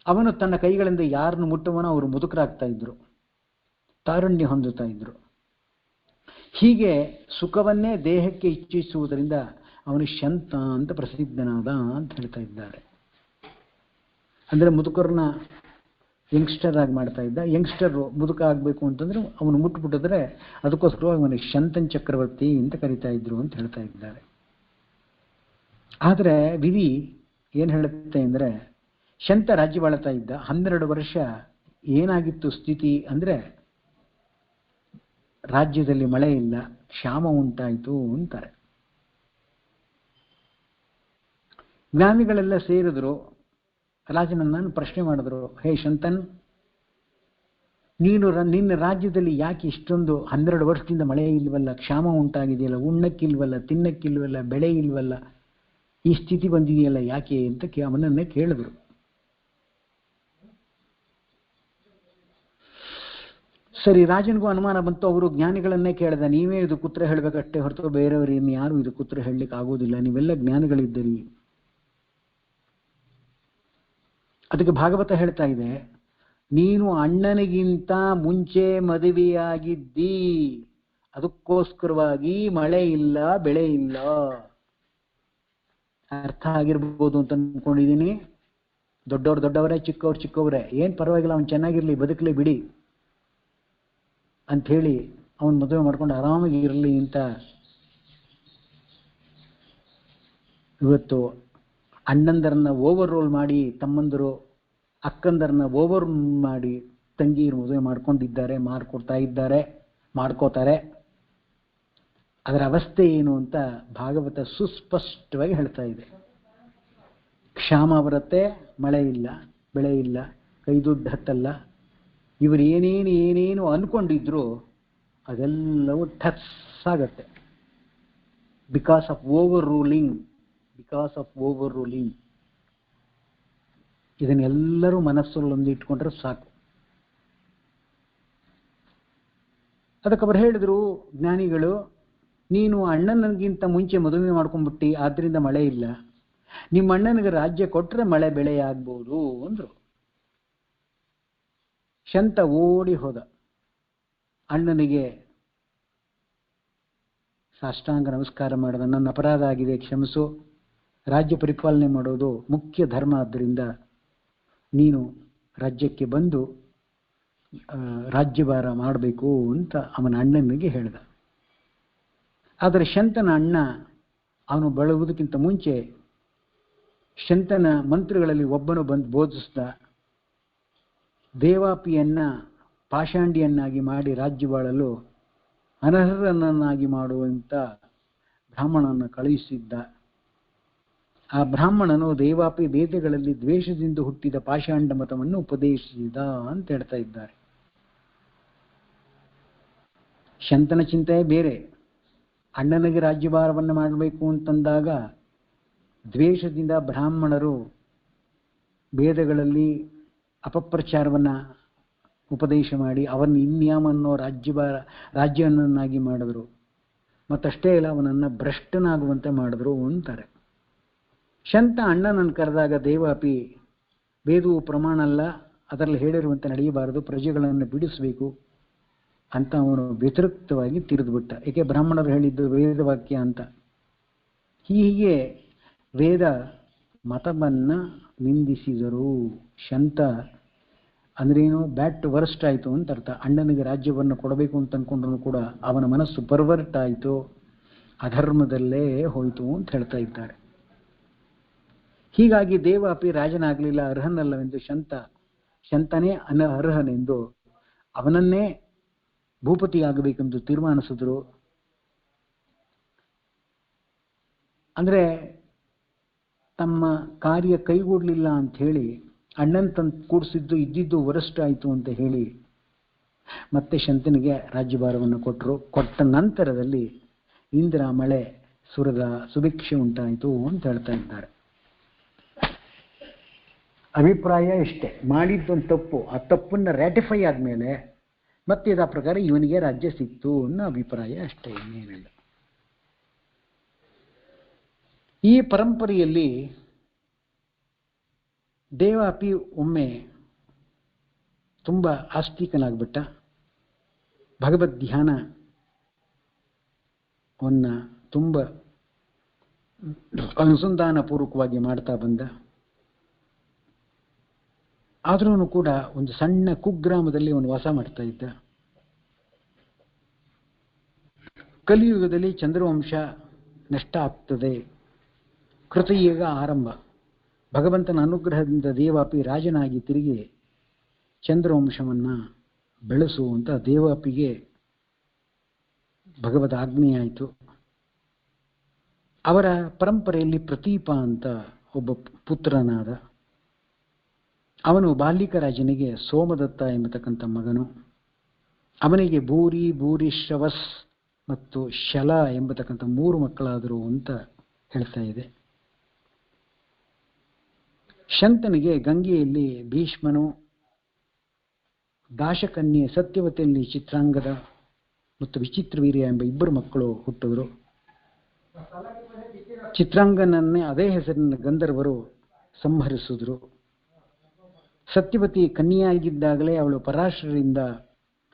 ಅವನು ತನ್ನ ಕೈಗಳಿಂದ ಯಾರನ್ನು ಮುಟ್ಟುವನೋ ಅವರು ಮುದುಕರಾಗ್ತಾ ಇದ್ರು, ತಾರುಣ್ಯ ಹೊಂದುತ್ತಾ ಇದ್ರು. ಹೀಗೆ ಸುಖವನ್ನೇ ದೇಹಕ್ಕೆ ಇಚ್ಛಿಸುವುದರಿಂದ ಅವನು ಶಂತ ಅಂತ ಪ್ರಸಿದ್ಧನಾದ ಅಂತ ಹೇಳ್ತಾ ಇದ್ದಾರೆ. ಅಂದ್ರೆ ಮುದುಕರನ್ನ ಯಂಗ್ಸ್ಟರ್ ಆಗಿ ಮಾಡ್ತಾ ಇದ್ದ. ಯಂಗ್ಸ್ಟರ್ ಮುದುಕ ಆಗಬೇಕು ಅಂತಂದ್ರೆ ಅವನು ಮುಟ್ಬಿಟ್ಟಿದ್ರೆ ಅದಕ್ಕೋಸ್ಕರವಾಗಿ ಅವನಿಗೆ ಶಂತನ್ ಚಕ್ರವರ್ತಿ ಅಂತ ಕರಿತಾ ಇದ್ರು ಅಂತ ಹೇಳ್ತಾ ಇದ್ದಾರೆ. ಆದರೆ ವಿಧಿ ಏನು ಹೇಳುತ್ತೆ ಅಂದರೆ, ಶಂತ ರಾಜ್ಯವಾಳ್ತಾ ಇದ್ದ 12 ವರ್ಷ ಏನಾಗಿತ್ತು ಸ್ಥಿತಿ ಅಂದರೆ, ರಾಜ್ಯದಲ್ಲಿ ಮಳೆ ಇಲ್ಲ, ಕ್ಷಾಮ ಉಂಟಾಯಿತು ಅಂತಾರೆ. ಜ್ಞಾನಿಗಳೆಲ್ಲ ಸೇರಿದ್ರು, ರಾಜನನ್ನು ಪ್ರಶ್ನೆ ಮಾಡಿದ್ರು, ಹೇ ಶಂತನ್, ನಿನ್ನ ರಾಜ್ಯದಲ್ಲಿ ಯಾಕೆ ಇಷ್ಟೊಂದು 12 ವರ್ಷದಿಂದ ಮಳೆ ಇಲ್ವಲ್ಲ, ಕ್ಷಾಮ ಉಂಟಾಗಿದೆಯಲ್ಲ, ಉಣ್ಣಕ್ಕಿಲ್ವಲ್ಲ, ತಿನ್ನಕ್ಕಿಲ್ವಲ್ಲ, ಬೆಳೆ ಇಲ್ವಲ್ಲ, ಈ ಸ್ಥಿತಿ ಬಂದಿದೆಯಲ್ಲ ಯಾಕೆ ಅಂತ ಅವನನ್ನೇ ಕೇಳಿದ್ರು. ಸರಿ, ರಾಜನಿಗೂ ಅನುಮಾನ ಬಂತು. ಅವರು ಜ್ಞಾನಿಗಳನ್ನೇ ಕೇಳಿದ, ನೀವೇ ಇದಕ್ಕೆ ಉತ್ತರ ಹೇಳಬೇಕಷ್ಟೇ ಹೊರತು ಬೇರೆಯವರು ಇನ್ನು ಯಾರು ಇದಕ್ಕೆ ಉತ್ತರ ಹೇಳಲಿಕ್ಕೆ ಆಗೋದಿಲ್ಲ, ನೀವೆಲ್ಲ ಜ್ಞಾನಿಗಳಿದ್ದೀರಿ. ಅದಕ್ಕೆ ಭಾಗವತ ಹೇಳ್ತಾ ಇದೆ, ನೀನು ಅಣ್ಣನಿಗಿಂತ ಮುಂಚೆ ಮದುವೆಯಾಗಿದ್ದಿ, ಅದಕ್ಕೋಸ್ಕರವಾಗಿ ಮಳೆ ಇಲ್ಲ, ಬೆಳೆ ಇಲ್ಲ. ಅರ್ಥ ಆಗಿರ್ಬೋದು ಅಂತ ಅನ್ಕೊಂಡಿದ್ದೀನಿ. ದೊಡ್ಡವರೇ ಚಿಕ್ಕವ್ರು ಚಿಕ್ಕವ್ರೆ, ಏನ್ ಪರವಾಗಿಲ್ಲ, ಅವ್ನು ಚೆನ್ನಾಗಿರ್ಲಿ, ಬದುಕಲಿ ಬಿಡಿ ಅಂಥೇಳಿ ಅವನ್ ಮದುವೆ ಮಾಡ್ಕೊಂಡು ಆರಾಮಾಗಿ ಇರಲಿ ಅಂತ ಇವತ್ತು ಅಣ್ಣಂದರನ್ನ ಓವರ್ ರೋಲ್ ಮಾಡಿ, ತಮ್ಮಂದರು ಅಕ್ಕಂದರನ್ನ ಓವರ್ ಮಾಡಿ ತಂಗಿಯರು ಮದುವೆ ಮಾಡ್ಕೊಂಡಿದ್ದಾರೆ, ಮಾಡ್ಕೋತಾರೆ. ಅದರ ಅವಸ್ಥೆ ಏನು ಅಂತ ಭಾಗವತ ಸುಸ್ಪಷ್ಟವಾಗಿ ಹೇಳ್ತಾ ಇದೆ. ಕ್ಷಾಮ ಬರುತ್ತೆ, ಮಳೆ ಇಲ್ಲ, ಬೆಳೆ ಇಲ್ಲ, ಕೈ ದುಡ್ಡು ಹತ್ತಲ್ಲ. ಇವರು ಏನೇನು ಅನ್ಕೊಂಡಿದ್ರು ಅದೆಲ್ಲವೂ ಟಚ್ ಆಗತ್ತೆ. Because of overruling. ಇದನ್ನೆಲ್ಲರೂ ಮನಸ್ಸಲ್ಲಿ ಇಟ್ಕೊಂಡ್ರೆ ಸಾಕು. ಅದಕ್ಕೆ ಅವರು ಹೇಳಿದ್ರು, ಜ್ಞಾನಿಗಳು, ನೀನು ಅಣ್ಣನಿಗಿಂತ ಮುಂಚೆ ಮದುವೆ ಮಾಡ್ಕೊಂಡ್ಬಿಟ್ಟಿ, ಆದ್ರಿಂದ ಮಳೆ ಇಲ್ಲ. ನಿಮ್ಮ ಅಣ್ಣನಿಗೆ ರಾಜ್ಯ ಕೊಟ್ರೆ ಮಳೆ ಬೆಳೆ ಆಗ್ಬೋದು ಅಂದ್ರು. ಶಂತ ಓಡಿ ಹೋದ, ಅಣ್ಣನಿಗೆ ಸಾಷ್ಟಾಂಗ ನಮಸ್ಕಾರ ಮಾಡಿದ. ನನ್ನ ಅಪರಾಧ ಆಗಿದೆ, ಕ್ಷಮಿಸು. ರಾಜ್ಯ ಪರಿಪಾಲನೆ ಮಾಡೋದು ಮುಖ್ಯ ಧರ್ಮ, ಆದ್ದರಿಂದ ನೀನು ರಾಜ್ಯಕ್ಕೆ ಬಂದು ರಾಜ್ಯಭಾರ ಮಾಡಬೇಕು ಅಂತ ಅವನ ಅಣ್ಣನಿಗೆ ಹೇಳಿದ. ಆದರೆ ಶಂತನ ಅಣ್ಣ, ಅವನು ಬೆಳುವುದಕ್ಕಿಂತ ಮುಂಚೆ ಶಂತನ ಮಂತ್ರಿಗಳಲ್ಲಿ ಒಬ್ಬನು ಬಂದು ಬೋಧಿಸಿದ, ದೇವಾಪಿಯನ್ನ ಪಾಷಾಂಡಿಯನ್ನಾಗಿ ಮಾಡಿ ರಾಜ್ಯವಾಳಲು ಅನರ್ಹನನ್ನಾಗಿ ಮಾಡುವಂತ ಬ್ರಾಹ್ಮಣನನ್ನು ಕಳುಹಿಸಿದ್ದ. ಆ ಬ್ರಾಹ್ಮಣನು ದೇವಾಪಿ ವೇದಗಳಲ್ಲಿ ದ್ವೇಷದಿಂದ ಹುಟ್ಟಿದ ಪಾಷಾಂಡ ಮತವನ್ನು ಉಪದೇಶಿಸಿದ ಅಂತ ಹೇಳ್ತಾ ಇದ್ದಾರೆ. ಶಂತನ ಚಿಂತೆ ಬೇರೆ. ಅಣ್ಣನಿಗೆ ರಾಜ್ಯಭಾರವನ್ನು ಮಾಡಬೇಕು ಅಂತಂದಾಗ ದ್ವೇಷದಿಂದ ಬ್ರಾಹ್ಮಣರು ವೇದಗಳಲ್ಲಿ ಅಪಪ್ರಚಾರವನ್ನ ಉಪದೇಶ ಮಾಡಿ ಅವನ್ನ ಇನ್ಯಾಮನ್ನೋ ರಾಜ್ಯವನ್ನಾಗಿ ಮಾಡಿದ್ರು. ಮತ್ತಷ್ಟೇ ಇಲ್ಲ, ಅವನನ್ನ ಭ್ರಷ್ಟನಾಗುವಂತೆ ಮಾಡಿದ್ರು ಅಂತಾರೆ. ಶಂತ ಅಣ್ಣನನ್ನು ಕರೆದಾಗ ದೇವಾಪಿ, ವೇದವು ಪ್ರಮಾಣ ಅಲ್ಲ, ಅದರಲ್ಲಿ ಹೇಳಿರುವಂತೆ ನಡೆಯಬಾರದು, ಪ್ರಜೆಗಳನ್ನು ಬಿಡಿಸಬೇಕು ಅಂತ ಅವನು ವ್ಯತಿರಿಕ್ತವಾಗಿ ತಿರುಗಿಬಿಟ್ಟ. ಏಕೆ, ಬ್ರಾಹ್ಮಣರು ಹೇಳಿದ್ದು ವೇದವಾಕ್ಯ ಅಂತ. ಹೀಗೆ ವೇದ ಮತವನ್ನ ನಿಂದಿಸಿದರು. ಶಂತ ಅಂದ್ರೇನು, ಬ್ಯಾಡ್ ಟು ವರ್ಸ್ಟ್ ಆಯಿತು ಅಂತ ಅರ್ಥ. ಅಣ್ಣನಿಗೆ ರಾಜ್ಯವನ್ನು ಕೊಡಬೇಕು ಅಂತ ಅನ್ಕೊಂಡ್ರು ಕೂಡ ಅವನ ಮನಸ್ಸು ಪರ್ವರ್ಟ್ ಆಯಿತು, ಅಧರ್ಮದಲ್ಲೇ ಹೋಯಿತು ಅಂತ ಹೇಳ್ತಾ ಇದ್ದಾರೆ. ಹೀಗಾಗಿ ದೇವಾಪಿ ರಾಜನಾಗಲಿಲ್ಲ, ಅರ್ಹನಲ್ಲವೆಂದು ಶಂತನೇ ಅರ್ಹನೆಂದು ಅವನನ್ನೇ ಭೂಪತಿಯಾಗಬೇಕೆಂದು ತೀರ್ಮಾನಿಸಿದ್ರು. ಅಂದ್ರೆ ತಮ್ಮ ಕಾರ್ಯ ಕೈಗೂಡಲಿಲ್ಲ ಅಂತ ಹೇಳಿ ಅಣ್ಣನ್ ತಂದು ಕೂಡಿಸಿದ್ದು ಇದ್ದಿದ್ದು ವರಸ್ಟ್ ಆಯಿತು ಅಂತ ಹೇಳಿ ಮತ್ತೆ ಶಂತನಿಗೆ ರಾಜ್ಯಭಾರವನ್ನು ಕೊಟ್ಟರು. ಕೊಟ್ಟ ನಂತರದಲ್ಲಿ ಇಂದ್ರ ಮಳೆ ಸುರದ, ಸುಭಿಕ್ಷೆ ಉಂಟಾಯಿತು ಅಂತ ಹೇಳ್ತಾ ಇದ್ದಾರೆ. ಅಭಿಪ್ರಾಯ ಇಷ್ಟೇ, ಮಾಡಿದ್ದೊಂದು ತಪ್ಪು, ಆ ತಪ್ಪನ್ನ ರ್ಯಾಟಿಫೈ ಆದ್ಮೇಲೆ ಮತ್ತೆ ಇದರ ಪ್ರಕಾರ ಇವನಿಗೆ ರಾಜ್ಯ ಸಿಕ್ತು ಅನ್ನೋ ಅಭಿಪ್ರಾಯ ಅಷ್ಟೇ, ಇನ್ನೇನಿಲ್ಲ. ಈ ಪರಂಪರೆಯಲ್ಲಿ ದೇವಾಪಿ ಒಮ್ಮೆ ತುಂಬ ಆಸ್ತಿಕನಾಗ್ಬಿಟ್ಟ. ಭಗವದ್ ಧ್ಯಾನವನ್ನ ತುಂಬ ಅನುಸಂಧಾನ ಪೂರ್ವಕವಾಗಿ ಮಾಡ್ತಾ ಬಂದ. ಆದ್ರೂ ಕೂಡ ಒಂದು ಸಣ್ಣ ಕುಗ್ರಾಮದಲ್ಲಿ ಅವನು ವಾಸ ಮಾಡ್ತಾ ಇದ್ದ. ಕಲಿಯುಗದಲ್ಲಿ ಚಂದ್ರವಂಶ ನಷ್ಟ ಆಗ್ತದೆ, ಕೃತಯುಗ ಆರಂಭ. ಭಗವಂತನ ಅನುಗ್ರಹದಿಂದ ದೇವಾಪಿ ರಾಜನಾಗಿ ತಿರುಗಿ ಚಂದ್ರವಂಶವನ್ನ ಬೆಳೆಸುವಂತ ದೇವಾಪಿಗೆ ಭಗವದ್ ಆಜ್ಞೆಯಾಯಿತು. ಅವರ ಪರಂಪರೆಯಲ್ಲಿ ಪ್ರತೀಪ ಅಂತ ಒಬ್ಬ ಪುತ್ರನಾದ. ಅವನು ಬಾಲಿಕ ರಾಜನಿಗೆ ಸೋಮದತ್ತ ಎಂಬತಕ್ಕಂಥ ಮಗನು. ಅವನಿಗೆ ಭೂರಿ, ಭೂರಿಶ್ರವಸ್ ಮತ್ತು ಶಲ ಎಂಬತಕ್ಕಂಥ 3 ಮಕ್ಕಳಾದರು ಅಂತ ಹೇಳ್ತಾ ಇದೆ. ಶಂತನಿಗೆ ಗಂಗೆಯಲ್ಲಿ ಭೀಷ್ಮನು, ದಾಶಕನ್ಯೆ ಸತ್ಯವತಿಯಲ್ಲಿ ಚಿತ್ರಾಂಗದ ಮತ್ತು ವಿಚಿತ್ರವೀರ್ಯ ಎಂಬ ಇಬ್ಬರು ಮಕ್ಕಳು ಹುಟ್ಟಿದರು. ಚಿತ್ರಾಂಗನನ್ನೇ ಅದೇ ಹೆಸರಿನ ಗಂಧರ್ವರು ಸಂಹರಿಸಿದ್ರು. ಸತ್ಯವತಿ ಕನ್ಯೆಯಾಗಿದ್ದಾಗಲೇ ಅವಳು ಪರಾಶರರಿಂದ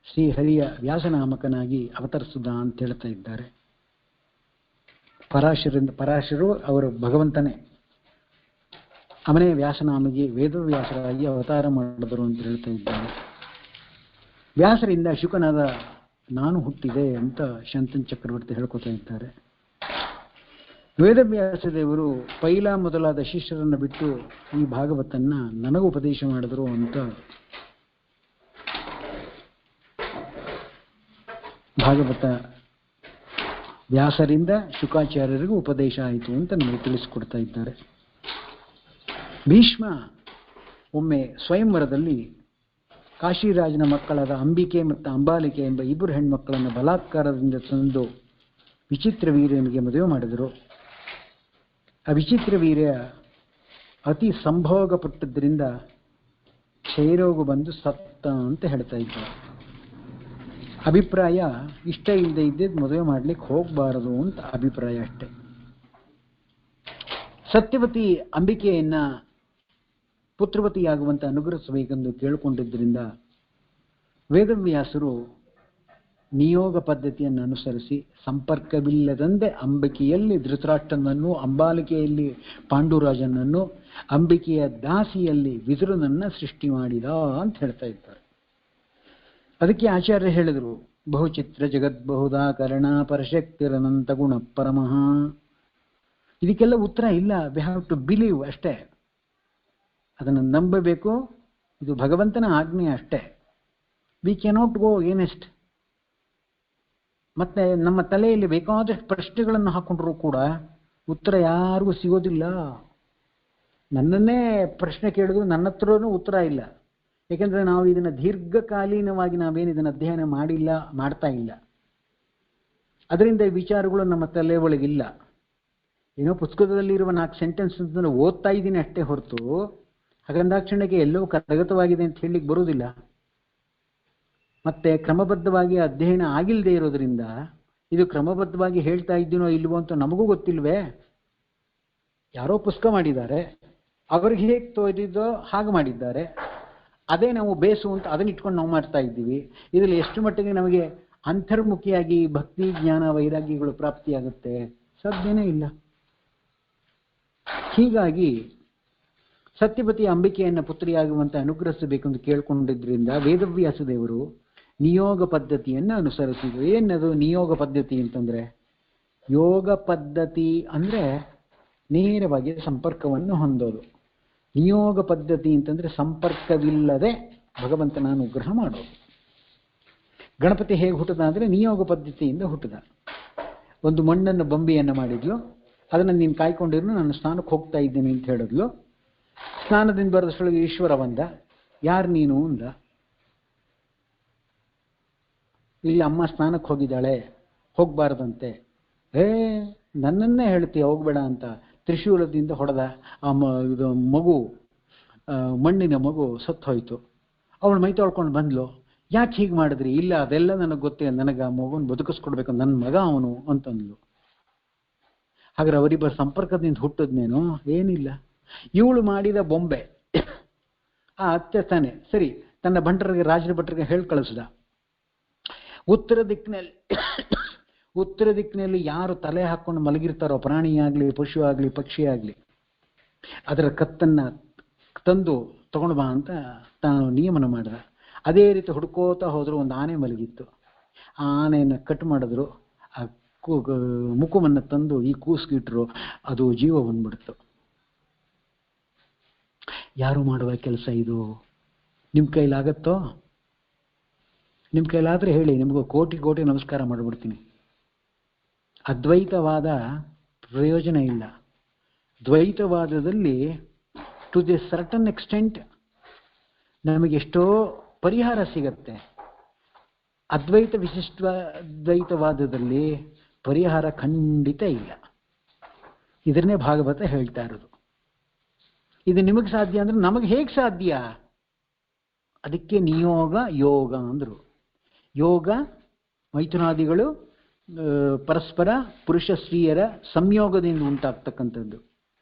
ಶ್ರೀಹರಿಯ ವ್ಯಾಸನಾಮಕನಾಗಿ ಅವತರಿಸಿದ ಅಂತ ಹೇಳ್ತಾ ಇದ್ದಾರೆ. ಪರಾಶರು ಅವರು ಭಗವಂತನೇ, ಅವನೇ ವ್ಯಾಸನಾಮಿಗೆ ವೇದವ್ಯಾಸರಾಗಿ ಅವತಾರ ಮಾಡಿದರು ಅಂತ ಹೇಳ್ತಾ ಇದ್ದಾರೆ. ವ್ಯಾಸರಿಂದ ಶುಕನಾದ ನಾನು ಹುಟ್ಟಿದೆ ಅಂತ ಶಂತನ್ ಚಕ್ರವರ್ತಿ ಹೇಳ್ಕೊತಾ ಇದ್ದಾರೆ. ವೇದವ್ಯಾಸ ದೇವರು ಪೈಲ ಮೊದಲಾದ ಶಿಷ್ಯರನ್ನು ಬಿಟ್ಟು ಈ ಭಾಗವತನ್ನ ನನಗೂ ಉಪದೇಶ ಮಾಡಿದ್ರು ಅಂತ ಭಾಗವತ ವ್ಯಾಸರಿಂದ ಶುಕಾಚಾರ್ಯರಿಗೂ ಉಪದೇಶ ಆಯಿತು ಅಂತ ನಮಗೆ ತಿಳಿಸಿಕೊಡ್ತಾ ಇದ್ದಾರೆ. ಭೀಷ್ಮ ಒಮ್ಮೆ ಸ್ವಯಂವರದಲ್ಲಿ ಕಾಶಿರಾಜನ ಮಕ್ಕಳಾದ ಅಂಬಿಕೆ ಮತ್ತು ಅಂಬಾಲಿಕೆ ಎಂಬ ಇಬ್ಬರು ಹೆಣ್ಮಕ್ಕಳನ್ನು ಬಲಾತ್ಕಾರದಿಂದ ತಂದು ವಿಚಿತ್ರವೀರ್ಯನಿಗೆ ಮದುವೆ ಮಾಡಿದರು. ಆ ವಿಚಿತ್ರವೀರ್ಯ ಅತಿ ಸಂಭೋಗಪಟ್ಟದ್ರಿಂದ ಕ್ಷಯರೋಗ ಬಂದು ಸತ್ತ ಅಂತ ಹೇಳ್ತಾ ಇದ್ದಾರೆ. ಅಭಿಪ್ರಾಯ ಇಷ್ಟ ಇಲ್ಲದೆ ಇದ್ದಿದ್ದು ಮದುವೆ ಮಾಡ್ಲಿಕ್ಕೆ ಹೋಗಬಾರದು ಅಂತ ಅಭಿಪ್ರಾಯ ಅಷ್ಟೆ. ಸತ್ಯವತಿ ಅಂಬಿಕೆಯನ್ನ ಪುತ್ರವತಿಯಾಗುವಂತೆ ಅನುಗ್ರಹಿಸಬೇಕೆಂದು ಕೇಳಿಕೊಂಡಿದ್ದರಿಂದ ವೇದವ್ಯಾಸರು ನಿಯೋಗ ಪದ್ಧತಿಯನ್ನು ಅನುಸರಿಸಿ ಸಂಪರ್ಕವಿಲ್ಲದಂತೆ ಅಂಬಿಕೆಯಲ್ಲಿ ಧೃತರಾಷ್ಟ್ರನನ್ನು, ಅಂಬಾಲಿಕೆಯಲ್ಲಿ ಪಾಂಡುರಾಜನನ್ನು, ಅಂಬಿಕೆಯ ದಾಸಿಯಲ್ಲಿ ವಿದುರನನ್ನ ಸೃಷ್ಟಿ ಮಾಡಿದ ಅಂತ ಹೇಳ್ತಾ ಇದ್ದಾರೆ. ಅದಕ್ಕೆ ಆಚಾರ್ಯ ಹೇಳಿದರು, ಬಹುಚಿತ್ರ ಜಗದ್ಬಹುದಾಕರಣ ಪರಶಕ್ತಿರನಂತ ಗುಣ ಪರಮಃ. ಇದಕ್ಕೆಲ್ಲ ಉತ್ತರ ಇಲ್ಲ, ವಿ ಹ್ಯಾವ್ ಟು ಬಿಲೀವ್ ಅಷ್ಟೇ, ಅದನ್ನು ನಂಬಬೇಕು. ಇದು ಭಗವಂತನ ಆಜ್ಞೆ ಅಷ್ಟೇ. We cannot go against. ಮತ್ತೆ ನಮ್ಮ ತಲೆಯಲ್ಲಿ ಬೇಕಾದಷ್ಟು ಪ್ರಶ್ನೆಗಳನ್ನು ಹಾಕೊಂಡ್ರೂ ಕೂಡ ಉತ್ತರ ಯಾರಿಗೂ ಸಿಗೋದಿಲ್ಲ. ನನ್ನನ್ನೇ ಪ್ರಶ್ನೆ ಕೇಳಿದ್ರು ನನ್ನ ಹತ್ರನೂ ಉತ್ತರ ಇಲ್ಲ. ಯಾಕೆಂದ್ರೆ ನಾವು ಇದನ್ನು ದೀರ್ಘಕಾಲೀನವಾಗಿ ನಾವೇನು ಇದನ್ನು ಅಧ್ಯಯನ ಮಾಡ್ತಾ ಇಲ್ಲ. ಅದರಿಂದ ಈ ವಿಚಾರಗಳು ನಮ್ಮ ತಲೆ ಒಳಗಿಲ್ಲ. ಏನೋ ಪುಸ್ತಕದಲ್ಲಿರುವ 4 ಸೆಂಟೆನ್ಸ್ ಓದ್ತಾ ಇದ್ದೀನಿ ಅಷ್ಟೇ ಹೊರತು ಹಾಗಂದಾಕ್ಷಣಕ್ಕೆ ಎಲ್ಲವೂ ಕರಗತವಾಗಿದೆ ಅಂತ ಹೇಳಲಿಕ್ಕೆ ಬರುವುದಿಲ್ಲ. ಮತ್ತೆ ಕ್ರಮಬದ್ಧವಾಗಿ ಅಧ್ಯಯನ ಆಗಿಲ್ಲದೆ ಇರೋದ್ರಿಂದ ಇದು ಕ್ರಮಬದ್ಧವಾಗಿ ಹೇಳ್ತಾ ಇದ್ದೀನೋ ಇಲ್ವೋ ಅಂತ ನಮಗೂ ಗೊತ್ತಿಲ್ವೇ. ಯಾರೋ ಪುಸ್ತಕ ಮಾಡಿದ್ದಾರೆ, ಅವ್ರಿಗೆ ಹೇಗೆ ತೋರಿದೋ ಹಾಗೆ ಮಾಡಿದ್ದಾರೆ, ಅದೇ ನಾವು ಬೇಸು ಅಂತ ಅದನ್ನ ಇಟ್ಕೊಂಡು ನಾವು ಮಾಡ್ತಾ ಇದ್ದೀವಿ. ಇದರಲ್ಲಿ ಎಷ್ಟು ಮಟ್ಟಿಗೆ ನಮಗೆ ಅಂತರ್ಮುಖಿಯಾಗಿ ಭಕ್ತಿ ಜ್ಞಾನ ವೈರಾಗ್ಯಗಳು ಪ್ರಾಪ್ತಿಯಾಗುತ್ತೆ? ಸಾಧ್ಯನೇ ಇಲ್ಲ. ಹೀಗಾಗಿ ಸತ್ಯವತಿ ಅಂಬಿಕೆಯನ್ನು ಪುತ್ರಿಯಾಗುವಂತೆ ಅನುಗ್ರಹಿಸಬೇಕೆಂದು ಕೇಳ್ಕೊಂಡಿದ್ರಿಂದ ವೇದವ್ಯಾಸ ದೇವರು ನಿಯೋಗ ಪದ್ಧತಿಯನ್ನು ಅನುಸರಿಸಿದ್ರು. ಏನದು ನಿಯೋಗ ಪದ್ಧತಿ ಅಂತಂದ್ರೆ? ಯೋಗ ಪದ್ಧತಿ ಅಂದ್ರೆ ನೇರವಾಗಿ ಸಂಪರ್ಕವನ್ನು ಹೊಂದೋದು. ನಿಯೋಗ ಪದ್ಧತಿ ಅಂತಂದ್ರೆ ಸಂಪರ್ಕವಿಲ್ಲದೆ ಭಗವಂತನ ಅನುಗ್ರಹ ಮಾಡೋದು. ಗಣಪತಿ ಹೇಗೆ ಹುಟ್ಟದ ಅಂದ್ರೆ ನಿಯೋಗ ಪದ್ಧತಿಯಿಂದ ಹುಟ್ಟದ. ಒಂದು ಮಣ್ಣನ್ನು ಬೊಂಬೆಯನ್ನು ಮಾಡಿದ್ಲು, ಅದನ್ನು ನೀನು ಕಾಯ್ಕೊಂಡಿರು, ನಾನು ಸ್ನಾನಕ್ಕೆ ಹೋಗ್ತಾ ಇದ್ದೀನಿ ಅಂತ ಹೇಳಿದ್ಲು. ಸ್ನಾನದಿಂದ ಬರೋದ್ರೊಳಗೆ ಈಶ್ವರ ಬಂದ. ಯಾರು ನೀನು ಅಂದ. ಇಲ್ಲಿ ಅಮ್ಮ ಸ್ನಾನಕ್ಕೆ ಹೋಗಿದ್ದಾಳೆ, ಹೋಗ್ಬಾರ್ದಂತೆ. ನನ್ನನ್ನೇ ಹೇಳ್ತೀಯ ಹೋಗ್ಬೇಡ ಅಂತ ತ್ರಿಶೂಲದಿಂದ ಹೊಡೆದ. ಇದು ಮಗು, ಮಣ್ಣಿನ ಮಗು ಸತ್ತು ಹೋಯ್ತು. ಅವಳು ಮೈ ತೊಳ್ಕೊಂಡು ಬಂದ್ಲು. ಯಾಕೆ ಹೀಗೆ ಮಾಡಿದ್ರಿ? ಇಲ್ಲ, ಅದೆಲ್ಲ ನನಗೆ ಗೊತ್ತಿಲ್ಲ, ನನಗೆ ಆ ಮಗುನ ಬದುಕಿಸ್ಕೊಡ್ಬೇಕು, ನನ್ನ ಮಗ ಅವನು ಅಂತಂದ್ಲು. ಹಾಗಾದ್ರೆ ಅವರಿಬ್ಬರ ಸಂಪರ್ಕದಿಂದ ಹುಟ್ಟದ್ನೇನು? ಏನಿಲ್ಲ. ಇವಳು ಮಾಡಿದ ಬೊಂಬೆ ಆ ಅತ್ತೆ ತಾನೆ. ಸರಿ, ತನ್ನ ಭಂಟರಿಗೆ, ರಾಜರ ಭಟ್ರಿಗೆ ಹೇಳಿ ಕಳಿಸ್ದ. ಉತ್ತರ ದಿಕ್ಕಿನಲ್ಲಿ ಯಾರು ತಲೆ ಹಾಕೊಂಡು ಮಲಗಿರ್ತಾರೋ, ಪ್ರಾಣಿಯಾಗ್ಲಿ ಪಶು ಆಗ್ಲಿ ಪಕ್ಷಿ ಆಗ್ಲಿ, ಅದರ ಕತ್ತನ್ನ ತಂದು ತಗೊಂಡು ಬಾ ಅಂತ ತಾನು ನಿಯಮನ ಮಾಡಿದ. ಅದೇ ರೀತಿ ಹುಡ್ಕೋತಾ ಹೋದ್ರು. ಒಂದು ಆನೆ ಮಲಗಿತ್ತು. ಆ ಆನೆಯನ್ನು ಕಟ್ ಮಾಡಿದ್ರು. ಆ ಮುಖವನ್ನು ತಂದು ಈ ಕೂಸ್ಗಿಟ್ರು. ಅದು ಜೀವ ಬಂದ್ಬಿಡ್ತು. ಯಾರು ಮಾಡುವ ಕೆಲಸ ಇದು? ನಿಮ್ಮ ಕೈಲಾಗತ್ತೋ? ನಿಮ್ಮ ಕೈಲಾದ್ರೆ ಹೇಳಿ, ನಿಮ್ಗೆ ಕೋಟಿ ಕೋಟಿ ನಮಸ್ಕಾರ ಮಾಡಿಬಿಡ್ತೀನಿ. ಅದ್ವೈತವಾದ ಪ್ರಯೋಜನ ಇಲ್ಲ. ದ್ವೈತವಾದದಲ್ಲಿ ಟು ದಿ ಸರ್ಟನ್ ಎಕ್ಸ್ಟೆಂಟ್ ನಮಗೆಷ್ಟೋ ಪರಿಹಾರ ಸಿಗತ್ತೆ. ಅದ್ವೈತ ವಿಶಿಷ್ಟಾದ್ವೈತವಾದದಲ್ಲಿ ಪರಿಹಾರ ಖಂಡಿತ ಇಲ್ಲ. ಇದನ್ನೇ ಭಾಗವತ ಹೇಳ್ತಾ ಇರೋದು. ಇದು ನಿಮಗೆ ಸಾಧ್ಯ ಅಂದ್ರೆ ನಮಗೆ ಹೇಗೆ ಸಾಧ್ಯ? ಅದಕ್ಕೆ ನಿಯೋಗ ಯೋಗ ಅಂದರು. ಯೋಗ ಮೈಥುನಾದಿಗಳು ಪರಸ್ಪರ ಪುರುಷ ಸ್ತ್ರೀಯರ ಸಂಯೋಗದಿಂದ ಉಂಟಾಗ್ತಕ್ಕಂಥದ್ದು.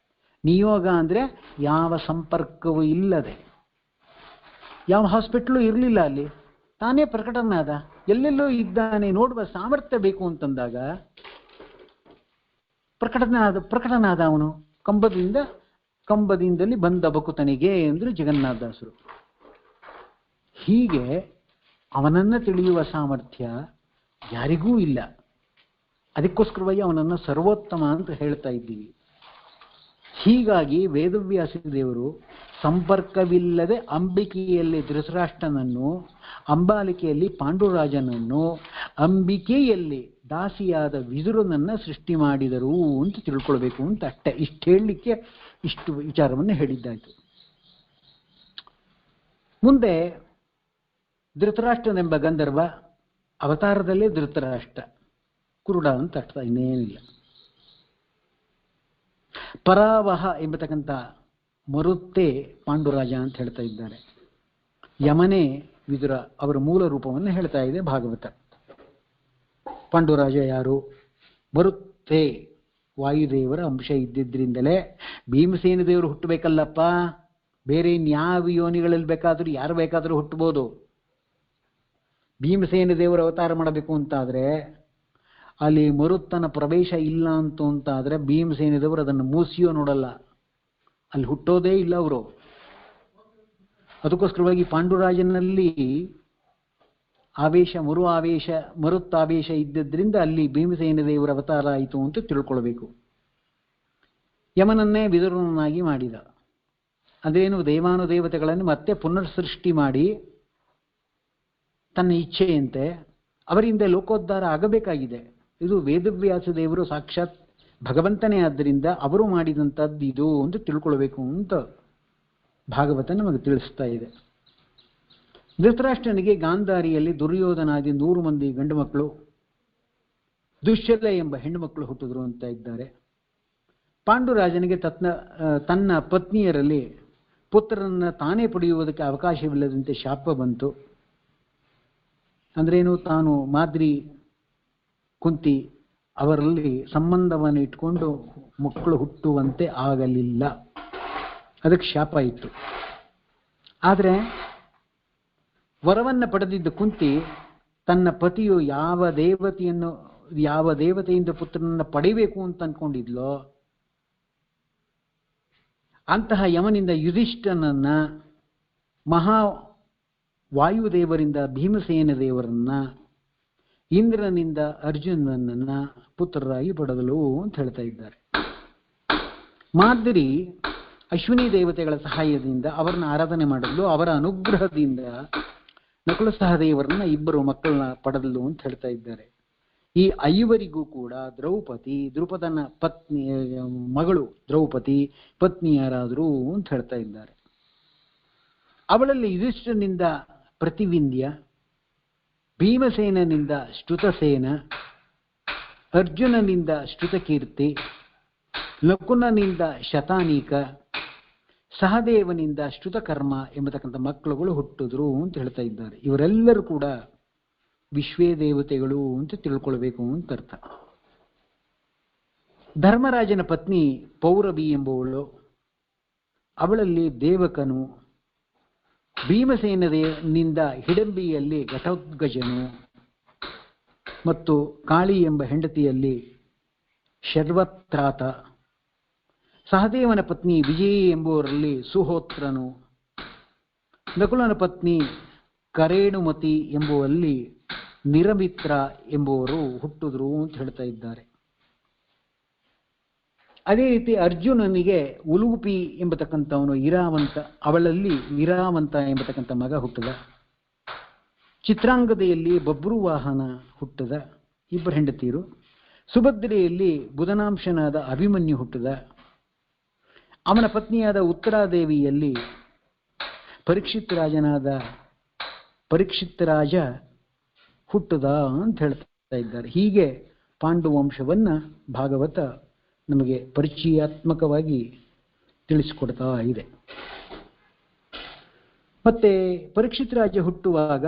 ನಿಯೋಗ ಅಂದರೆ ಯಾವ ಸಂಪರ್ಕವೂ ಇಲ್ಲದೆ, ಯಾವ ಹಾಸ್ಪಿಟ್ಲು ಇರಲಿಲ್ಲ, ಅಲ್ಲಿ ತಾನೇ ಪ್ರಕಟನಾದ, ಎಲ್ಲೆಲ್ಲೋ ಇದ್ದಾನೆ, ನೋಡುವ ಸಾಮರ್ಥ್ಯ ಬೇಕು ಅಂತಂದಾಗ ಪ್ರಕಟನಾದ ಅವನು. ಕಂಬದಿಂದಲೇ ಬಂದ ಬಕುತನಿಗೆ ಎಂದರು ಜಗನ್ನಾಥದಾಸರು. ಹೀಗೆ ಅವನನ್ನು ತಿಳಿಯುವ ಸಾಮರ್ಥ್ಯ ಯಾರಿಗೂ ಇಲ್ಲ. ಅದಕ್ಕೋಸ್ಕರವಾಗಿ ಅವನನ್ನು ಸರ್ವೋತ್ತಮ ಅಂತ ಹೇಳ್ತಾ ಇದ್ದೀವಿ. ಹೀಗಾಗಿ ವೇದವ್ಯಾಸ ದೇವರು ಸಂಪರ್ಕವಿಲ್ಲದೆ ಅಂಬಿಕೆಯಲ್ಲಿ ಧೃತರಾಷ್ಟ್ರನನ್ನು, ಅಂಬಾಲಿಕೆಯಲ್ಲಿ ಪಾಂಡುರಾಜನನ್ನು, ಅಂಬಿಕೆಯಲ್ಲಿ ದಾಸಿಯಾದ ವಿದುರನನ್ನು ಸೃಷ್ಟಿ ಮಾಡಿದರು ಅಂತ ತಿಳ್ಕೊಳ್ಬೇಕು ಅಂತ ಅಷ್ಟೇ. ಇಷ್ಟು ಹೇಳಲಿಕ್ಕೆ ಇಷ್ಟು ವಿಚಾರವನ್ನು ಹೇಳಿದ್ದಾಯಿತು. ಮುಂದೆ ಧೃತರಾಷ್ಟ್ರನೆಂಬ ಗಂಧರ್ವ ಅವತಾರದಲ್ಲೇ ಧೃತರಾಷ್ಟ್ರ, ಕುರುಡ ಅಂತ ಅರ್ಥ, ಇನ್ನೇನಿಲ್ಲ. ಪರಾವಹ ಎಂಬತಕ್ಕಂಥ ಮರುತ್ತೇ ಪಾಂಡುರಾಜ ಅಂತ ಹೇಳ್ತಾ ಇದ್ದಾರೆ. ಯಮನೇ ವಿದುರ, ಅವರ ಮೂಲ ರೂಪವನ್ನು ಹೇಳ್ತಾ ಇದೆ ಭಾಗವತ. ಪಾಂಡುರಾಜ ಯಾರು? ಮರುತ್ತೇ ವಾಯುದೇವರ ಅಂಶ ಇದ್ದಿದ್ರಿಂದಲೇ ಭೀಮಸೇನ ದೇವರು ಹುಟ್ಟಬೇಕಲ್ಲಪ್ಪ. ಬೇರೆ ಇನ್ಯಾವ ಯೋನಿಗಳಲ್ಲಿ ಬೇಕಾದರೂ ಯಾರು ಬೇಕಾದರೂ ಹುಟ್ಟಬಹುದು. ಭೀಮಸೇನ ದೇವರು ಅವತಾರ ಮಾಡಬೇಕು ಅಂತಾದರೆ ಅಲ್ಲಿ ಮರುತ್ತನ ಪ್ರವೇಶ ಇಲ್ಲ ಅಂತಾದರೆ ಭೀಮಸೇನ ದೇವರು ಅದನ್ನು ಮೂಸಿಯೋ ನೋಡಲ್ಲ, ಅಲ್ಲಿ ಹುಟ್ಟೋದೇ ಇಲ್ಲ ಅವರು. ಅದಕ್ಕೋಸ್ಕರವಾಗಿ ಪಾಂಡುರಾಜನಲ್ಲಿ ಮರುತ್ತಾವೇಶ ಇದ್ದದ್ರಿಂದ ಅಲ್ಲಿ ಭೀಮಸೇನ ದೇವರ ಅವತಾರ ಆಯಿತು ಅಂತ ತಿಳ್ಕೊಳ್ಬೇಕು. ಯಮನನ್ನೇ ವಿದುರನನ್ನಾಗಿ ಮಾಡಿದ. ಅದೇನು ದೇವಾನುದೇವತೆಗಳನ್ನು ಮತ್ತೆ ಪುನರ್ಸೃಷ್ಟಿ ಮಾಡಿ ತನ್ನ ಇಚ್ಛೆಯಂತೆ ಅವರಿಂದ ಲೋಕೋದ್ಧಾರ ಆಗಬೇಕಾಗಿದೆ. ಇದು ವೇದವ್ಯಾಸ ದೇವರು ಸಾಕ್ಷಾತ್ ಭಗವಂತನೇ ಆದ್ದರಿಂದ ಅವರು ಮಾಡಿದಂಥದ್ದು ಇದು ಅಂತ ತಿಳ್ಕೊಳ್ಬೇಕು ಅಂತ ಭಾಗವತ ನಮಗೆ ತಿಳಿಸ್ತಾ ಇದೆ. ಧೃತರಾಷ್ಟ್ರನಿಗೆ ಗಾಂಧಾರಿಯಲ್ಲಿ ದುರ್ಯೋಧನಾದಿ 100 ಮಂದಿ ಗಂಡು ಮಕ್ಕಳು, ದುಶ್ಶಲ ಎಂಬ ಹೆಣ್ಣು ಮಕ್ಕಳು ಹುಟ್ಟಿದ್ರು ಅಂತ ಇದ್ದಾರೆ. ಪಾಂಡುರಾಜನಿಗೆ ತನ್ನ ಪತ್ನಿಯರಲ್ಲಿ ಪುತ್ರರನ್ನು ತಾನೇ ಪಡೆಯುವುದಕ್ಕೆ ಅವಕಾಶವಿಲ್ಲದಂತೆ ಶಾಪ ಬಂತು. ಅಂದ್ರೇನು? ತಾನು ಮಾದ್ರಿ, ಕುಂತಿ ಅವರಲ್ಲಿ ಸಂಬಂಧವನ್ನು ಇಟ್ಕೊಂಡು ಮಕ್ಕಳು ಹುಟ್ಟುವಂತೆ ಆಗಲಿಲ್ಲ, ಅದಕ್ಕೆ ಶಾಪ ಇತ್ತು. ಆದರೆ ವರವನ್ನು ಪಡೆದಿದ್ದ ಕುಂತಿ ತನ್ನ ಪತಿಯು ಯಾವ ದೇವತೆಯಿಂದ ಪುತ್ರನನ್ನು ಪಡೆಯಬೇಕು ಅಂತ ಅಂದ್ಕೊಂಡಿದ್ಲೋ ಅಂತಹ ಯಮನಿಂದ ಯುಧಿಷ್ಠನನ್ನ, ಮಹಾ ವಾಯುದೇವರಿಂದ ಭೀಮಸೇನ ದೇವರನ್ನ, ಇಂದ್ರನಿಂದ ಅರ್ಜುನನನ್ನ ಪುತ್ರರಾಗಿ ಪಡೆದಳು ಅಂತ ಹೇಳ್ತಾ ಇದ್ದಾರೆ. ಮಾದ್ರಿ ಅಶ್ವಿನಿ ದೇವತೆಗಳ ಸಹಾಯದಿಂದ ಅವರನ್ನ ಆರಾಧನೆ ಮಾಡಿದ್ಲು. ಅವರ ಅನುಗ್ರಹದಿಂದ ನಕುಲ ಸಹದೇವರನ್ನ 2 ಮಕ್ಕಳನ್ನ ಪಡೆದಳು ಅಂತ ಹೇಳ್ತಾ ಇದ್ದಾರೆ. ಈ 5 ಕೂಡ ದ್ರೌಪದನ ಪತ್ನಿ, ಮಗಳು ದ್ರೌಪದಿ ಪತ್ನಿಯರಾದರು ಅಂತ ಹೇಳ್ತಾ ಇದ್ದಾರೆ. ಅವಳಲ್ಲಿ ಯುಧಿಷ್ಠನಿಂದ ಪ್ರತಿವಿಂಧ್ಯ, ಭೀಮಸೇನನಿಂದ ಶ್ರುತಸೇನ, ಅರ್ಜುನನಿಂದ ಶ್ರುತಕೀರ್ತಿ, ನಕುಲನಿಂದ ಶತಾನೀಕ, ಸಹದೇವನಿಂದ ಶ್ರುತಕರ್ಮ ಎಂಬತಕ್ಕಂಥ ಮಕ್ಕಳುಗಳು ಹುಟ್ಟಿದ್ರು ಅಂತ ಹೇಳ್ತಾ ಇದ್ದಾರೆ. ಇವರೆಲ್ಲರೂ ಕೂಡ ವಿಶ್ವೇ ದೇವತೆಗಳು ಅಂತ ತಿಳ್ಕೊಳ್ಬೇಕು ಅಂತ ಅರ್ಥ. ಧರ್ಮರಾಜನ ಪತ್ನಿ ಪೌರವಿ ಎಂಬುವಳು, ಅವಳಲ್ಲಿ ದೇವಕನು, ಭೀಮಸೇನನಿಂದ ಹಿಡಂಬಿಯಲ್ಲಿ ಘಟೋತ್ಕಜನು ಮತ್ತು ಕಾಳಿ ಎಂಬ ಹೆಂಡತಿಯಲ್ಲಿ ಶರ್ವತ್ರಾತ, ಸಹದೇವನ ಪತ್ನಿ ವಿಜಯಿ ಎಂಬುವರಲ್ಲಿ ಸುಹೋತ್ರನು, ನಕುಲನ ಪತ್ನಿ ಕರೇಣುಮತಿ ಎಂಬುವಲ್ಲಿ ನಿರಮಿತ್ರ ಎಂಬುವರು ಹುಟ್ಟಿದ್ರು ಅಂತ ಹೇಳ್ತಾ ಇದ್ದಾರೆ. ಅದೇ ರೀತಿ ಅರ್ಜುನನಿಗೆ ಉಲೂಪಿ ಎಂಬತಕ್ಕಂಥವನು ಇರಾವಂತ, ಅವಳಲ್ಲಿ ಇರಾವಂತ ಎಂಬತಕ್ಕಂಥ ಮಗ ಹುಟ್ಟದ. ಚಿತ್ರಾಂಗದೆಯಲ್ಲಿ ಬಬ್ರುವಾಹನ ಹುಟ್ಟದ, 2 ಹೆಂಡತಿಯರು. ಸುಭದ್ರೆಯಲ್ಲಿ ಬುಧನಾಂಶನಾದ ಅಭಿಮನ್ಯು ಹುಟ್ಟದ. ಅವನ ಪತ್ನಿಯಾದ ಉತ್ತರಾದೇವಿಯಲ್ಲಿ ಪರೀಕ್ಷಿತ್ ರಾಜ ಹುಟ್ಟದ ಅಂತ ಹೇಳ್ತಾ ಇದ್ದಾರೆ. ಹೀಗೆ ಪಾಂಡು ವಂಶವನ್ನ ಭಾಗವತ ನಮಗೆ ಪರಿಚಯಾತ್ಮಕವಾಗಿ ತಿಳಿಸಿಕೊಡ್ತಾ ಇದೆ. ಮತ್ತೆ ಪರೀಕ್ಷಿತ್ ರಾಜ ಹುಟ್ಟುವಾಗ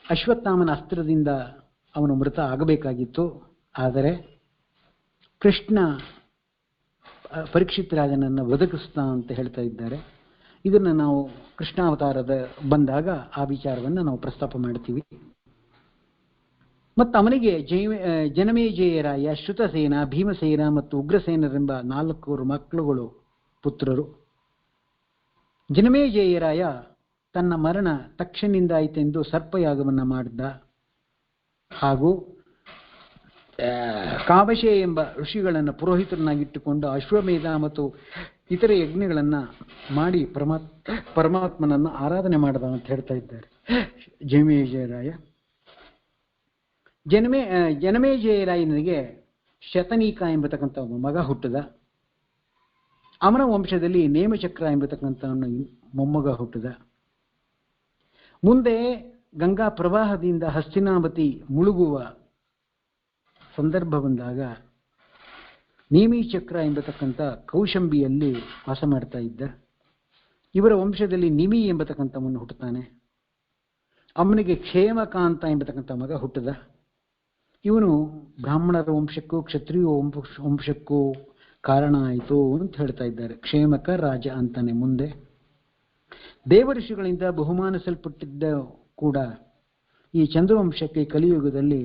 ಅಶ್ವತ್ಥಾಮನ ಅಸ್ತ್ರದಿಂದ ಅವನು ಮೃತ ಆಗಬೇಕಾಗಿತ್ತು. ಆದರೆ ಕೃಷ್ಣ ಪರೀಕ್ಷಿತ್ ರಾಜನನ್ನು ಬದುಕಿಸ್ತಾ ಅಂತ ಹೇಳ್ತಾ ಇದ್ದಾರೆ. ಇದನ್ನು ನಾವು ಕೃಷ್ಣಾವತಾರದ ಬಂದಾಗ ಆ ವಿಚಾರವನ್ನು ನಾವು ಪ್ರಸ್ತಾಪ ಮಾಡ್ತೀವಿ. ಮತ್ತು ಅವನಿಗೆ ಜನಮೇಜಯರಾಯ, ಶ್ರುತಸೇನ, ಭೀಮಸೇನ ಮತ್ತು ಉಗ್ರಸೇನರೆಂಬ 4 ಮಕ್ಕಳುಗಳು, ಪುತ್ರರು. ಜನಮೇಜಯರಾಯ ತನ್ನ ಮರಣ ತಕ್ಷಣಿಂದ ಆಯಿತೆಂದು ಸರ್ಪಯಾಗವನ್ನು ಮಾಡಿದ್ದ. ಹಾಗೂ ಕಾವಶೆ ಎಂಬ ಋಷಿಗಳನ್ನು ಪುರೋಹಿತರನ್ನಾಗಿಟ್ಟುಕೊಂಡು ಅಶ್ವಮೇಧ ಮತ್ತು ಇತರೆ ಯಜ್ಞಗಳನ್ನು ಮಾಡಿ ಪರಮಾತ್ಮನನ್ನು ಆರಾಧನೆ ಮಾಡಿದ ಅಂತ ಹೇಳ್ತಾ ಇದ್ದಾರೆ ಜನಮೇಜಯರಾಯ. ಜನಮೇಜಯರಾಯನಿಗೆ ಶತನೀಕ ಎಂಬತಕ್ಕಂಥ ಒಬ್ಬ ಮಗ ಹುಟ್ಟಿದ. ಅವನ ವಂಶದಲ್ಲಿ ನೇಮಚಕ್ರ ಎಂಬತಕ್ಕಂಥ ಮೊಮ್ಮಗ ಹುಟ್ಟಿದ. ಮುಂದೆ ಗಂಗಾ ಪ್ರವಾಹದಿಂದ ಹಸ್ತಿನಾವತಿ ಮುಳುಗುವ ಸಂದರ್ಭ ಬಂದಾಗ ನೇಮಿಚಕ್ರ ಎಂಬತಕ್ಕಂಥ ಕೌಶಂಬಿಯಲ್ಲಿ ವಾಸ ಮಾಡ್ತಾ ಇದ್ದ. ಇವರ ವಂಶದಲ್ಲಿ ನಿಮಿ ಎಂಬತಕ್ಕಂಥವನು ಹುಟ್ಟುತ್ತಾನೆ. ಅವನಿಗೆ ಕ್ಷೇಮಕಾಂತ ಎಂಬತಕ್ಕಂಥ ಮಗ ಹುಟ್ಟಿದ. ಇವನು ಬ್ರಾಹ್ಮಣರ ವಂಶಕ್ಕೂ ಕ್ಷತ್ರಿಯ ವಂಶಕ್ಕೂ ಕಾರಣ ಆಯಿತು ಅಂತ ಹೇಳ್ತಾ ಇದ್ದಾರೆ. ಕ್ಷೇಮಕ ರಾಜ ಅಂತಾನೆ. ಮುಂದೆ ದೇವಋಷಿಗಳಿಂದ ಬಹುಮಾನಿಸಲ್ಪಟ್ಟಿದ್ದ ಕೂಡ ಈ ಚಂದ್ರವಂಶಕ್ಕೆ ಕಲಿಯುಗದಲ್ಲಿ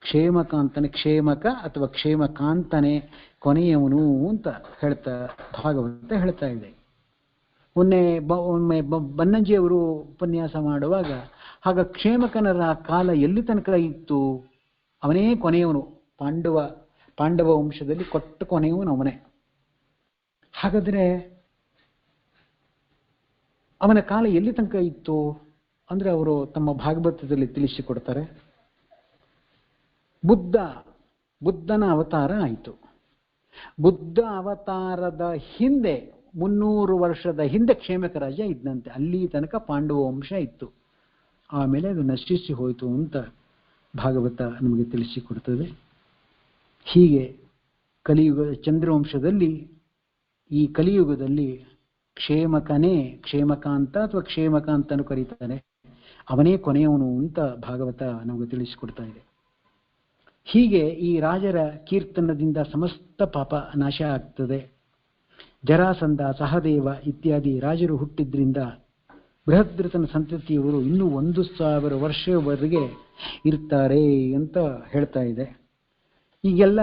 ಕ್ಷೇಮಕಾಂತನೇ, ಕ್ಷೇಮಕ ಅಥವಾ ಕ್ಷೇಮಕಾಂತನೇ ಕೊನೆಯವನು ಅಂತ ಭಾಗವಂತ ಹೇಳ್ತಾ ಇದೆ. ಒಮ್ಮೆ ಬನ್ನಂಜಿಯವರು ಉಪನ್ಯಾಸ ಮಾಡುವಾಗ ಆಗ ಕ್ಷೇಮಕನರ ಕಾಲ ಎಲ್ಲಿ ತನಕ ಇತ್ತು, ಅವನೇ ಕೊನೆಯವನು, ಪಾಂಡವ ವಂಶದಲ್ಲಿ ಕೊನೆಯವನು ಅವನೇ. ಹಾಗಾದ್ರೆ ಅವನ ಕಾಲ ಎಲ್ಲಿ ತನಕ ಇತ್ತು ಅಂದ್ರೆ ಅವರು ತಮ್ಮ ಭಾಗವತದಲ್ಲಿ ತಿಳಿಸಿಕೊಡ್ತಾರೆ. ಬುದ್ಧನ ಅವತಾರ ಆಯಿತು. ಬುದ್ಧ ಅವತಾರದ ಹಿಂದೆ 300 ವರ್ಷದ ಹಿಂದೆ ಕ್ಷೇಮಕ ರಾಜ ಇದ್ದಂತೆ. ಅಲ್ಲಿ ತನಕ ಪಾಂಡವ ವಂಶ ಇತ್ತು. ಆಮೇಲೆ ಅದು ನಶಿಸಿ ಹೋಯಿತು ಅಂತ ಭಾಗವತ ನಮಗೆ ತಿಳಿಸಿಕೊಡ್ತದೆ. ಹೀಗೆ ಚಂದ್ರವಂಶದಲ್ಲಿ ಈ ಕಲಿಯುಗದಲ್ಲಿ ಕ್ಷೇಮಕನೇ, ಕ್ಷೇಮಕಾಂತ ಅಥವಾ ಕ್ಷೇಮಕಾಂತನು ಕರೀತಾನೆ, ಅವನೇ ಕೊನೆಯವನು ಅಂತ ಭಾಗವತ ನಮಗೆ ತಿಳಿಸಿಕೊಡ್ತಾ ಇದೆ. ಹೀಗೆ ಈ ರಾಜರ ಕೀರ್ತನದಿಂದ ಸಮಸ್ತ ಪಾಪ ನಾಶ ಆಗ್ತದೆ. ಜರಾಸಂಧ, ಸಹದೇವ ಇತ್ಯಾದಿ ರಾಜರು ಹುಟ್ಟಿದ್ರಿಂದ ಬೃಹದ್ರಥನ ಸಂತತಿಯವರು ಇನ್ನೂ 1000 ವರ್ಷವರೆಗೆ ಇರ್ತಾರೆ ಅಂತ ಹೇಳ್ತಾ ಇದೆ. ಈಗೆಲ್ಲ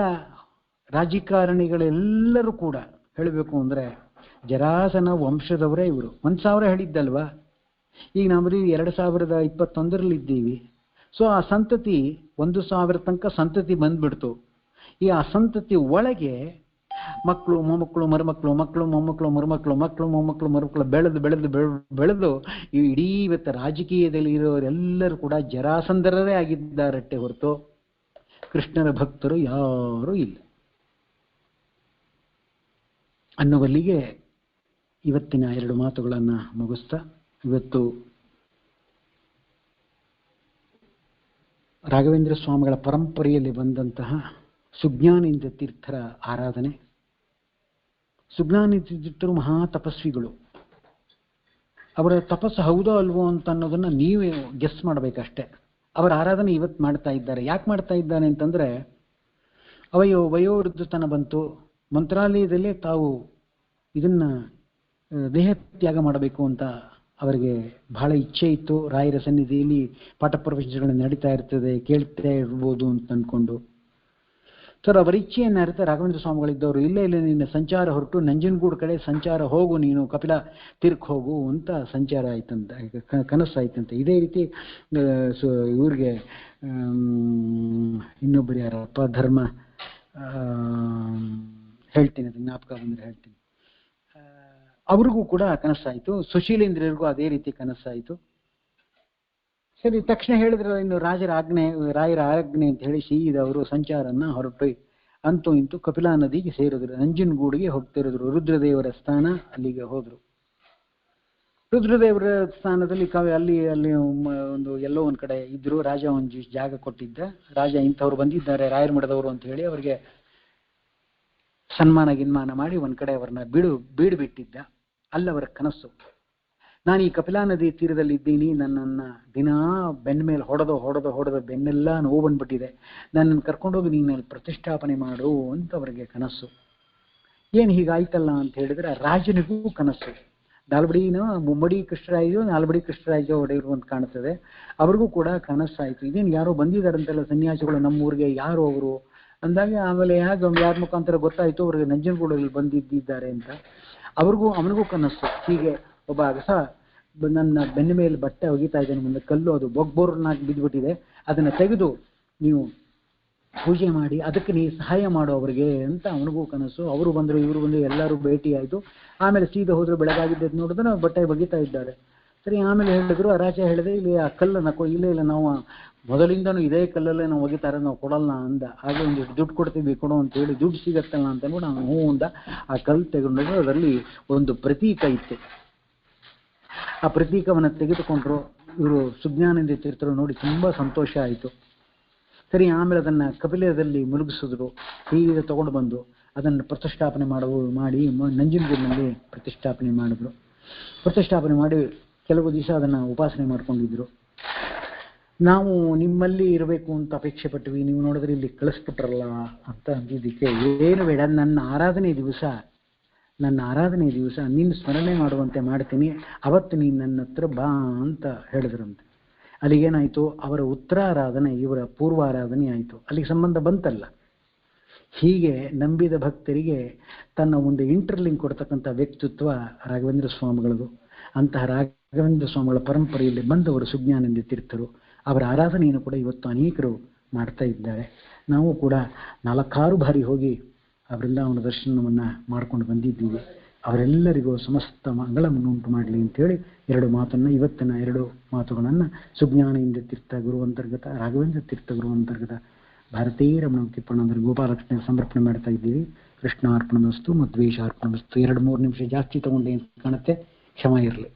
ರಾಜಕಾರಣಿಗಳೆಲ್ಲರೂ ಕೂಡ ಹೇಳಬೇಕು ಅಂದರೆ ಜರಾಸನ ವಂಶದವರೇ ಇವರು. 1000 ಹೇಳಿದ್ದಲ್ವಾ, ಈಗ ನಾವು 2021 ಇದ್ದೀವಿ. ಸೊ ಆ ಸಂತತಿ 1000 ತನಕ ಸಂತತಿ ಬಂದ್ಬಿಡ್ತು. ಈ ಆ ಸಂತತಿ ಒಳಗೆ ಮಕ್ಕಳು, ಮೊಮ್ಮಕ್ಕಳು, ಮರುಮಕ್ಕಳು, ಮಕ್ಕಳು, ಮೊಮ್ಮಕ್ಕಳು, ಮರುಮಕ್ಕಳು, ಮಕ್ಕಳು, ಮೊಮ್ಮಕ್ಕಳು, ಮರುಮಕ್ಕಳು ಬೆಳೆದು ಇಡೀ ಇವತ್ತು ರಾಜಕೀಯದಲ್ಲಿ ಇರೋರೆಲ್ಲರೂ ಕೂಡ ಜರಾಸಂಧರರೇ ಆಗಿದ್ದಾರಟ್ಟೆ ಹೊರತು ಕೃಷ್ಣನ ಭಕ್ತರು ಯಾರೂ ಇಲ್ಲ ಅನ್ನುವಲ್ಲಿಗೆ ಇವತ್ತಿನ 2 ಮಾತುಗಳನ್ನು ಮುಗಿಸ್ತಾ, ಇವತ್ತು ರಾಘವೇಂದ್ರ ಸ್ವಾಮಿಗಳ ಪರಂಪರೆಯಲ್ಲಿ ಬಂದಂತಹ ಸುಜ್ಞಾನೇಂದ್ರ ತೀರ್ಥರ ಆರಾಧನೆ. ಸುಜ್ಞಾನೇಂದ್ರ ತೀರ್ಥರು ಮಹಾ ತಪಸ್ವಿಗಳು. ಅವರ ತಪಸ್ಸು ಹೌದೋ ಅಲ್ವೋ ಅಂತ ಅನ್ನೋದನ್ನ ನೀವೇ ಗೆಸ್ ಮಾಡಬೇಕಷ್ಟೆ. ಅವರ ಆರಾಧನೆ ಇವತ್ತು ಮಾಡ್ತಾ ಇದ್ದಾರೆ. ಯಾಕೆ ಮಾಡ್ತಾ ಇದ್ದಾರೆ ಅಂತಂದ್ರೆ, ವಯೋವೃದ್ಧತನ ಬಂತು, ಮಂತ್ರಾಲಯದಲ್ಲೇ ತಾವು ಇದನ್ನ ದೇಹ ತ್ಯಾಗ ಮಾಡಬೇಕು ಅಂತ ಅವರಿಗೆ ಬಹಳ ಇಚ್ಛೆ ಇತ್ತು. ರಾಯರ ಸನ್ನಿಧಿಯಲ್ಲಿ ಪಾಠ ಪ್ರವಚನಗಳು ನಡೀತಾ ಇರ್ತದೆ, ಕೇಳ್ತಾ ಇರ್ಬೋದು ಅಂತ ಅಂದ್ಕೊಂಡು ಸರ್ ಅವರ ಇಚ್ಛೆಯನ್ನು ಅರಿತ ರಾಘವೇಂದ್ರ ಸ್ವಾಮಿಗಳಿದ್ದವರು, ಇಲ್ಲ ನಿನ್ನ ಸಂಚಾರ ಹೊರಟು ನಂಜನಗೂಡು ಕಡೆ ಸಂಚಾರ ಹೋಗು, ನೀನು ಕಪಿಲ ತೀರ್ಕ್ ಹೋಗು ಅಂತ ಸಂಚಾರ ಆಯ್ತಂತ, ಕನಸಾಯ್ತಂತೆ. ಇದೇ ರೀತಿ ಇವ್ರಿಗೆ ಇನ್ನೊಬ್ಬರು ಯಾರಪ್ಪ ಧರ್ಮ ಹೇಳ್ತೀನಿ, ಅದು ಜ್ಞಾಪಕ ಬಂದರೆ ಹೇಳ್ತೀನಿ, ಅವ್ರಿಗೂ ಕೂಡ ಕನಸಾಯಿತು. ಸುಶೀಲೇಂದ್ರರಿಗೂ ಅದೇ ರೀತಿ ಕನಸಾಯಿತು. ಸರಿ, ತಕ್ಷಣ ಹೇಳಿದ್ರೆ ಇನ್ನು ರಾಯರ ಆಜ್ಞೆ ಅಂತ ಹೇಳಿ ಸೀದವರು ಸಂಚಾರನ್ನ ಹೊರಟು ಅಂತೂ ಇಂತೂ ಕಪಿಲಾ ನದಿಗೆ ಸೇರಿದ್ರು. ನಂಜನಗೂಡಿಗೆ ಹೋಗ್ತಿರಿದ್ರು. ರುದ್ರದೇವರ ಸ್ಥಾನ ಅಲ್ಲಿಗೆ ಹೋದ್ರು. ರುದ್ರದೇವರ ಸ್ಥಾನದಲ್ಲಿ ಅಲ್ಲಿ ಒಂದು ಎಲ್ಲೋ ಒಂದ್ ಕಡೆ ಇದ್ರು. ರಾಜ ಒಂದು ಜಾಗ ಕೊಟ್ಟಿದ್ದ. ರಾಜ ಇಂಥವ್ರು ಬಂದಿದ್ದಾರೆ ರಾಯರ ಮಠದವರು ಅಂತ ಹೇಳಿ ಅವರಿಗೆ ಸನ್ಮಾನ ಗಿನ್ಮಾನ ಮಾಡಿ ಒಂದ್ ಕಡೆ ಅವ್ರನ್ನ ಬೀಡ್ಬಿಟ್ಟಿದ್ದ. ಅಲ್ಲವರ ಕನಸು, ನಾನು ಈ ಕಪಿಲಾ ನದಿ ತೀರದಲ್ಲಿ ಇದ್ದೀನಿ, ನನ್ನನ್ನು ದಿನಾ ಬೆನ್ನ ಮೇಲೆ ಹೊಡೆದು ಬೆನ್ನೆಲ್ಲ ನೋವು ಬಂದ್ಬಿಟ್ಟಿದೆ, ನನ್ನನ್ನು ಕರ್ಕೊಂಡೋಗಿ ನೀನು ಪ್ರತಿಷ್ಠಾಪನೆ ಮಾಡು ಅಂತ ಅವರಿಗೆ ಕನಸು. ಏನು ಹೀಗಾಯ್ತಲ್ಲ ಅಂತ ಹೇಳಿದ್ರೆ ರಾಜನಿಗೂ ಕನಸು. ನಾಲ್ಬಡಿನ ಮುಮ್ಮಡಿ ಕೃಷ್ಣರಾಜು ನಾಲ್ಬಡಿ ಕೃಷ್ಣರಾಜ ಒಡೆಯರು ಅಂತ ಕಾಣ್ತದೆ, ಅವ್ರಿಗೂ ಕೂಡ ಕನಸಾಯ್ತು. ಇದೇನು ಯಾರೋ ಬಂದಿದ್ದಾರಂತೆಲ್ಲ ಸನ್ಯಾಸಿಗಳು ನಮ್ಮೂರಿಗೆ, ಯಾರು ಅವರು ಅಂದಾಗ ಆಮೇಲೆ ಯಾರ ಮುಖಾಂತರ ಗೊತ್ತಾಯ್ತು ಅವ್ರಿಗೆ ನಂಜನಗೂಡಲ್ಲಿ ಬಂದಿದ್ದಾರೆ ಅಂತ. ಅವನಿಗೂ ಕನಸು. ಹೀಗೆ ಒಬ್ಬ ಅಗಸ ನನ್ನ ಬೆನ್ನ ಮೇಲೆ ಬಟ್ಟೆ ಒಗಿತಾ ಇದ್ದಾನೆ, ಮುಂದೆ ಕಲ್ಲು ಅದು ಬೊಗ್ಬೋರ್ನಾಗಿ ಬಿದ್ದುಬಿಟ್ಟಿದೆ, ಅದನ್ನ ತೆಗೆದು ನೀವು ಪೂಜೆ ಮಾಡಿ ಅದಕ್ಕೆ ನೀ ಸಹಾಯ ಮಾಡೋ ಅವ್ರಿಗೆ ಅಂತ ಅವನಿಗೂ ಕನಸು. ಅವರು ಬಂದರು, ಇವರು ಬಂದರು, ಎಲ್ಲರೂ ಭೇಟಿ ಆಯಿತು. ಆಮೇಲೆ ಸೀದಾ ಹೋದ್ರು, ಬೆಳಗಾಗಿದ್ದು ನೋಡಿದ್ರೆ ನಾವು ಬಟ್ಟೆ ಒಗಿತಾ ಇದ್ದಾರೆ. ಸರಿ, ಆಮೇಲೆ ಹೇಳಿದ್ರು, ರಾಜ ಹೇಳಿದೆ, ಇಲ್ಲಿ ಆ ಕಲ್ಲನ್ನು ಇಲ್ಲ ನಾವು ಮೊದಲಿಂದನೂ ಇದೇ ಕಲ್ಲಲ್ಲೇ ನಾವು ಒಗಿತಾರೆ, ನಾವು ಕೊಡಲ್ಲ ಅಂದ. ಹಾಗೆ ಒಂದಿಷ್ಟು ದುಡ್ಡು ಕೊಡ್ತೀವಿ ಕೊಡು ಅಂತೇಳಿ, ದುಡ್ಡು ಸಿಗತ್ತಲ್ಲ ಅಂತ ಅಂದ್ಬಿಟ್ಟು ನಾನು ಹ್ಞೂ ಅಂದ. ಆ ಕಲ್ಲು ತೆಗೊಂಡು ಅದರಲ್ಲಿ ಒಂದು ಪ್ರತೀಕ ಇತ್ತು. ಆ ಪ್ರತೀಕವನ್ನು ತೆಗೆದುಕೊಂಡ್ರು. ಇವರು ಸುಜ್ಞಾನಂದ ತೀರ್ಥರು ನೋಡಿ ತುಂಬ ಸಂತೋಷ ಆಯಿತು. ಸರಿ, ಆಮೇಲೆ ಅದನ್ನು ಕಪಿಲದಲ್ಲಿ ಮುಳುಗಿಸಿದ್ರು. ಹೀಗೆ ತಗೊಂಡು ಬಂದು ಅದನ್ನು ಪ್ರತಿಷ್ಠಾಪನೆ ಮಾಡಿ ನಂಜನಗೂಡಿನಲ್ಲಿ ಪ್ರತಿಷ್ಠಾಪನೆ ಮಾಡಿದ್ರು. ಪ್ರತಿಷ್ಠಾಪನೆ ಮಾಡಿ ಕೆಲವು ದಿವಸ ಅದನ್ನು ಉಪಾಸನೆ ಮಾಡ್ಕೊಂಡಿದ್ರು. ನಾವು ನಿಮ್ಮಲ್ಲಿ ಇರಬೇಕು ಅಂತ ಅಪೇಕ್ಷೆ ಪಟ್ವಿ, ನೀವು ನೋಡಿದ್ರೆ ಇಲ್ಲಿ ಕಳಿಸ್ಬಿಟ್ರಲ್ಲ ಅಂತ ಅಂದಿದ್ದಕ್ಕೆ, ಏನು ಬೇಡ, ನನ್ನ ಆರಾಧನೆ ದಿವಸ ನಿನ್ನ ಸ್ಮರಣೆ ಮಾಡುವಂತೆ ಮಾಡ್ತೀನಿ, ಅವತ್ತು ನೀನು ನನ್ನ ಹತ್ರ ಬಾ ಅಂತ ಹೇಳಿದ್ರಂತೆ. ಅಲ್ಲಿಗೇನಾಯಿತು, ಅವರ ಉತ್ತರಾರಾಧನೆ ಇವರ ಪೂರ್ವಾರಾಧನೆ ಆಯಿತು. ಅಲ್ಲಿಗೆ ಸಂಬಂಧ ಬಂತಲ್ಲ. ಹೀಗೆ ನಂಬಿದ ಭಕ್ತರಿಗೆ ತನ್ನ ಒಂದು ಇಂಟರ್ಲಿಂಕ್ ಕೊಡ್ತಕ್ಕಂಥ ವ್ಯಕ್ತಿತ್ವ ರಾಘವೇಂದ್ರ ಸ್ವಾಮಿಗಳದು. ಅಂತಹ ರಾಘವೇಂದ್ರ ಸ್ವಾಮಿಗಳ ಪರಂಪರೆಯಲ್ಲಿ ಬಂದವರು ಸುಜ್ಞಾನಂದ ತೀರ್ಥರು. ಅವರ ಆರಾಧನೆಯನ್ನು ಕೂಡ ಇವತ್ತು ಅನೇಕರು ಮಾಡ್ತಾ ಇದ್ದಾರೆ. ನಾವು ಕೂಡ 4-6 ಬಾರಿ ಹೋಗಿ ಅವರಿಂದ ಅವನ ದರ್ಶನವನ್ನು ಮಾಡ್ಕೊಂಡು ಬಂದಿದ್ದೀವಿ. ಅವರೆಲ್ಲರಿಗೂ ಸಮಸ್ತ ಮಂಗಳವನ್ನುಂಟು ಮಾಡಲಿ ಅಂತೇಳಿ ಇವತ್ತಿನ 2 ಮಾತುಗಳನ್ನು ಸುಜ್ಞಾನಂದ ತೀರ್ಥ ಗುರು ಅಂತರ್ಗತ, ರಾಘವೇಂದ್ರ ತೀರ್ಥ ಗುರು ಅಂತರ್ಗತ ಭಾರತೀಯ ರಮಣ ಕಿಪ್ಪಣ ಗೋಪಾಲಕೃಷ್ಣ ಸಮರ್ಪಣೆ ಮಾಡ್ತಾ ಇದ್ದೀವಿ. ಕೃಷ್ಣಾರ್ಪಣಮಸ್ತು, ಮಧ್ವೇಶಾರ್ಪಣಮಸ್ತು. 2-3 ನಿಮಿಷ ಜಾಸ್ತಿ ತಗೊಂಡೆ ಅಂತ ಕಾಣುತ್ತೆ, ಕ್ಷಮ ಇರಲಿ.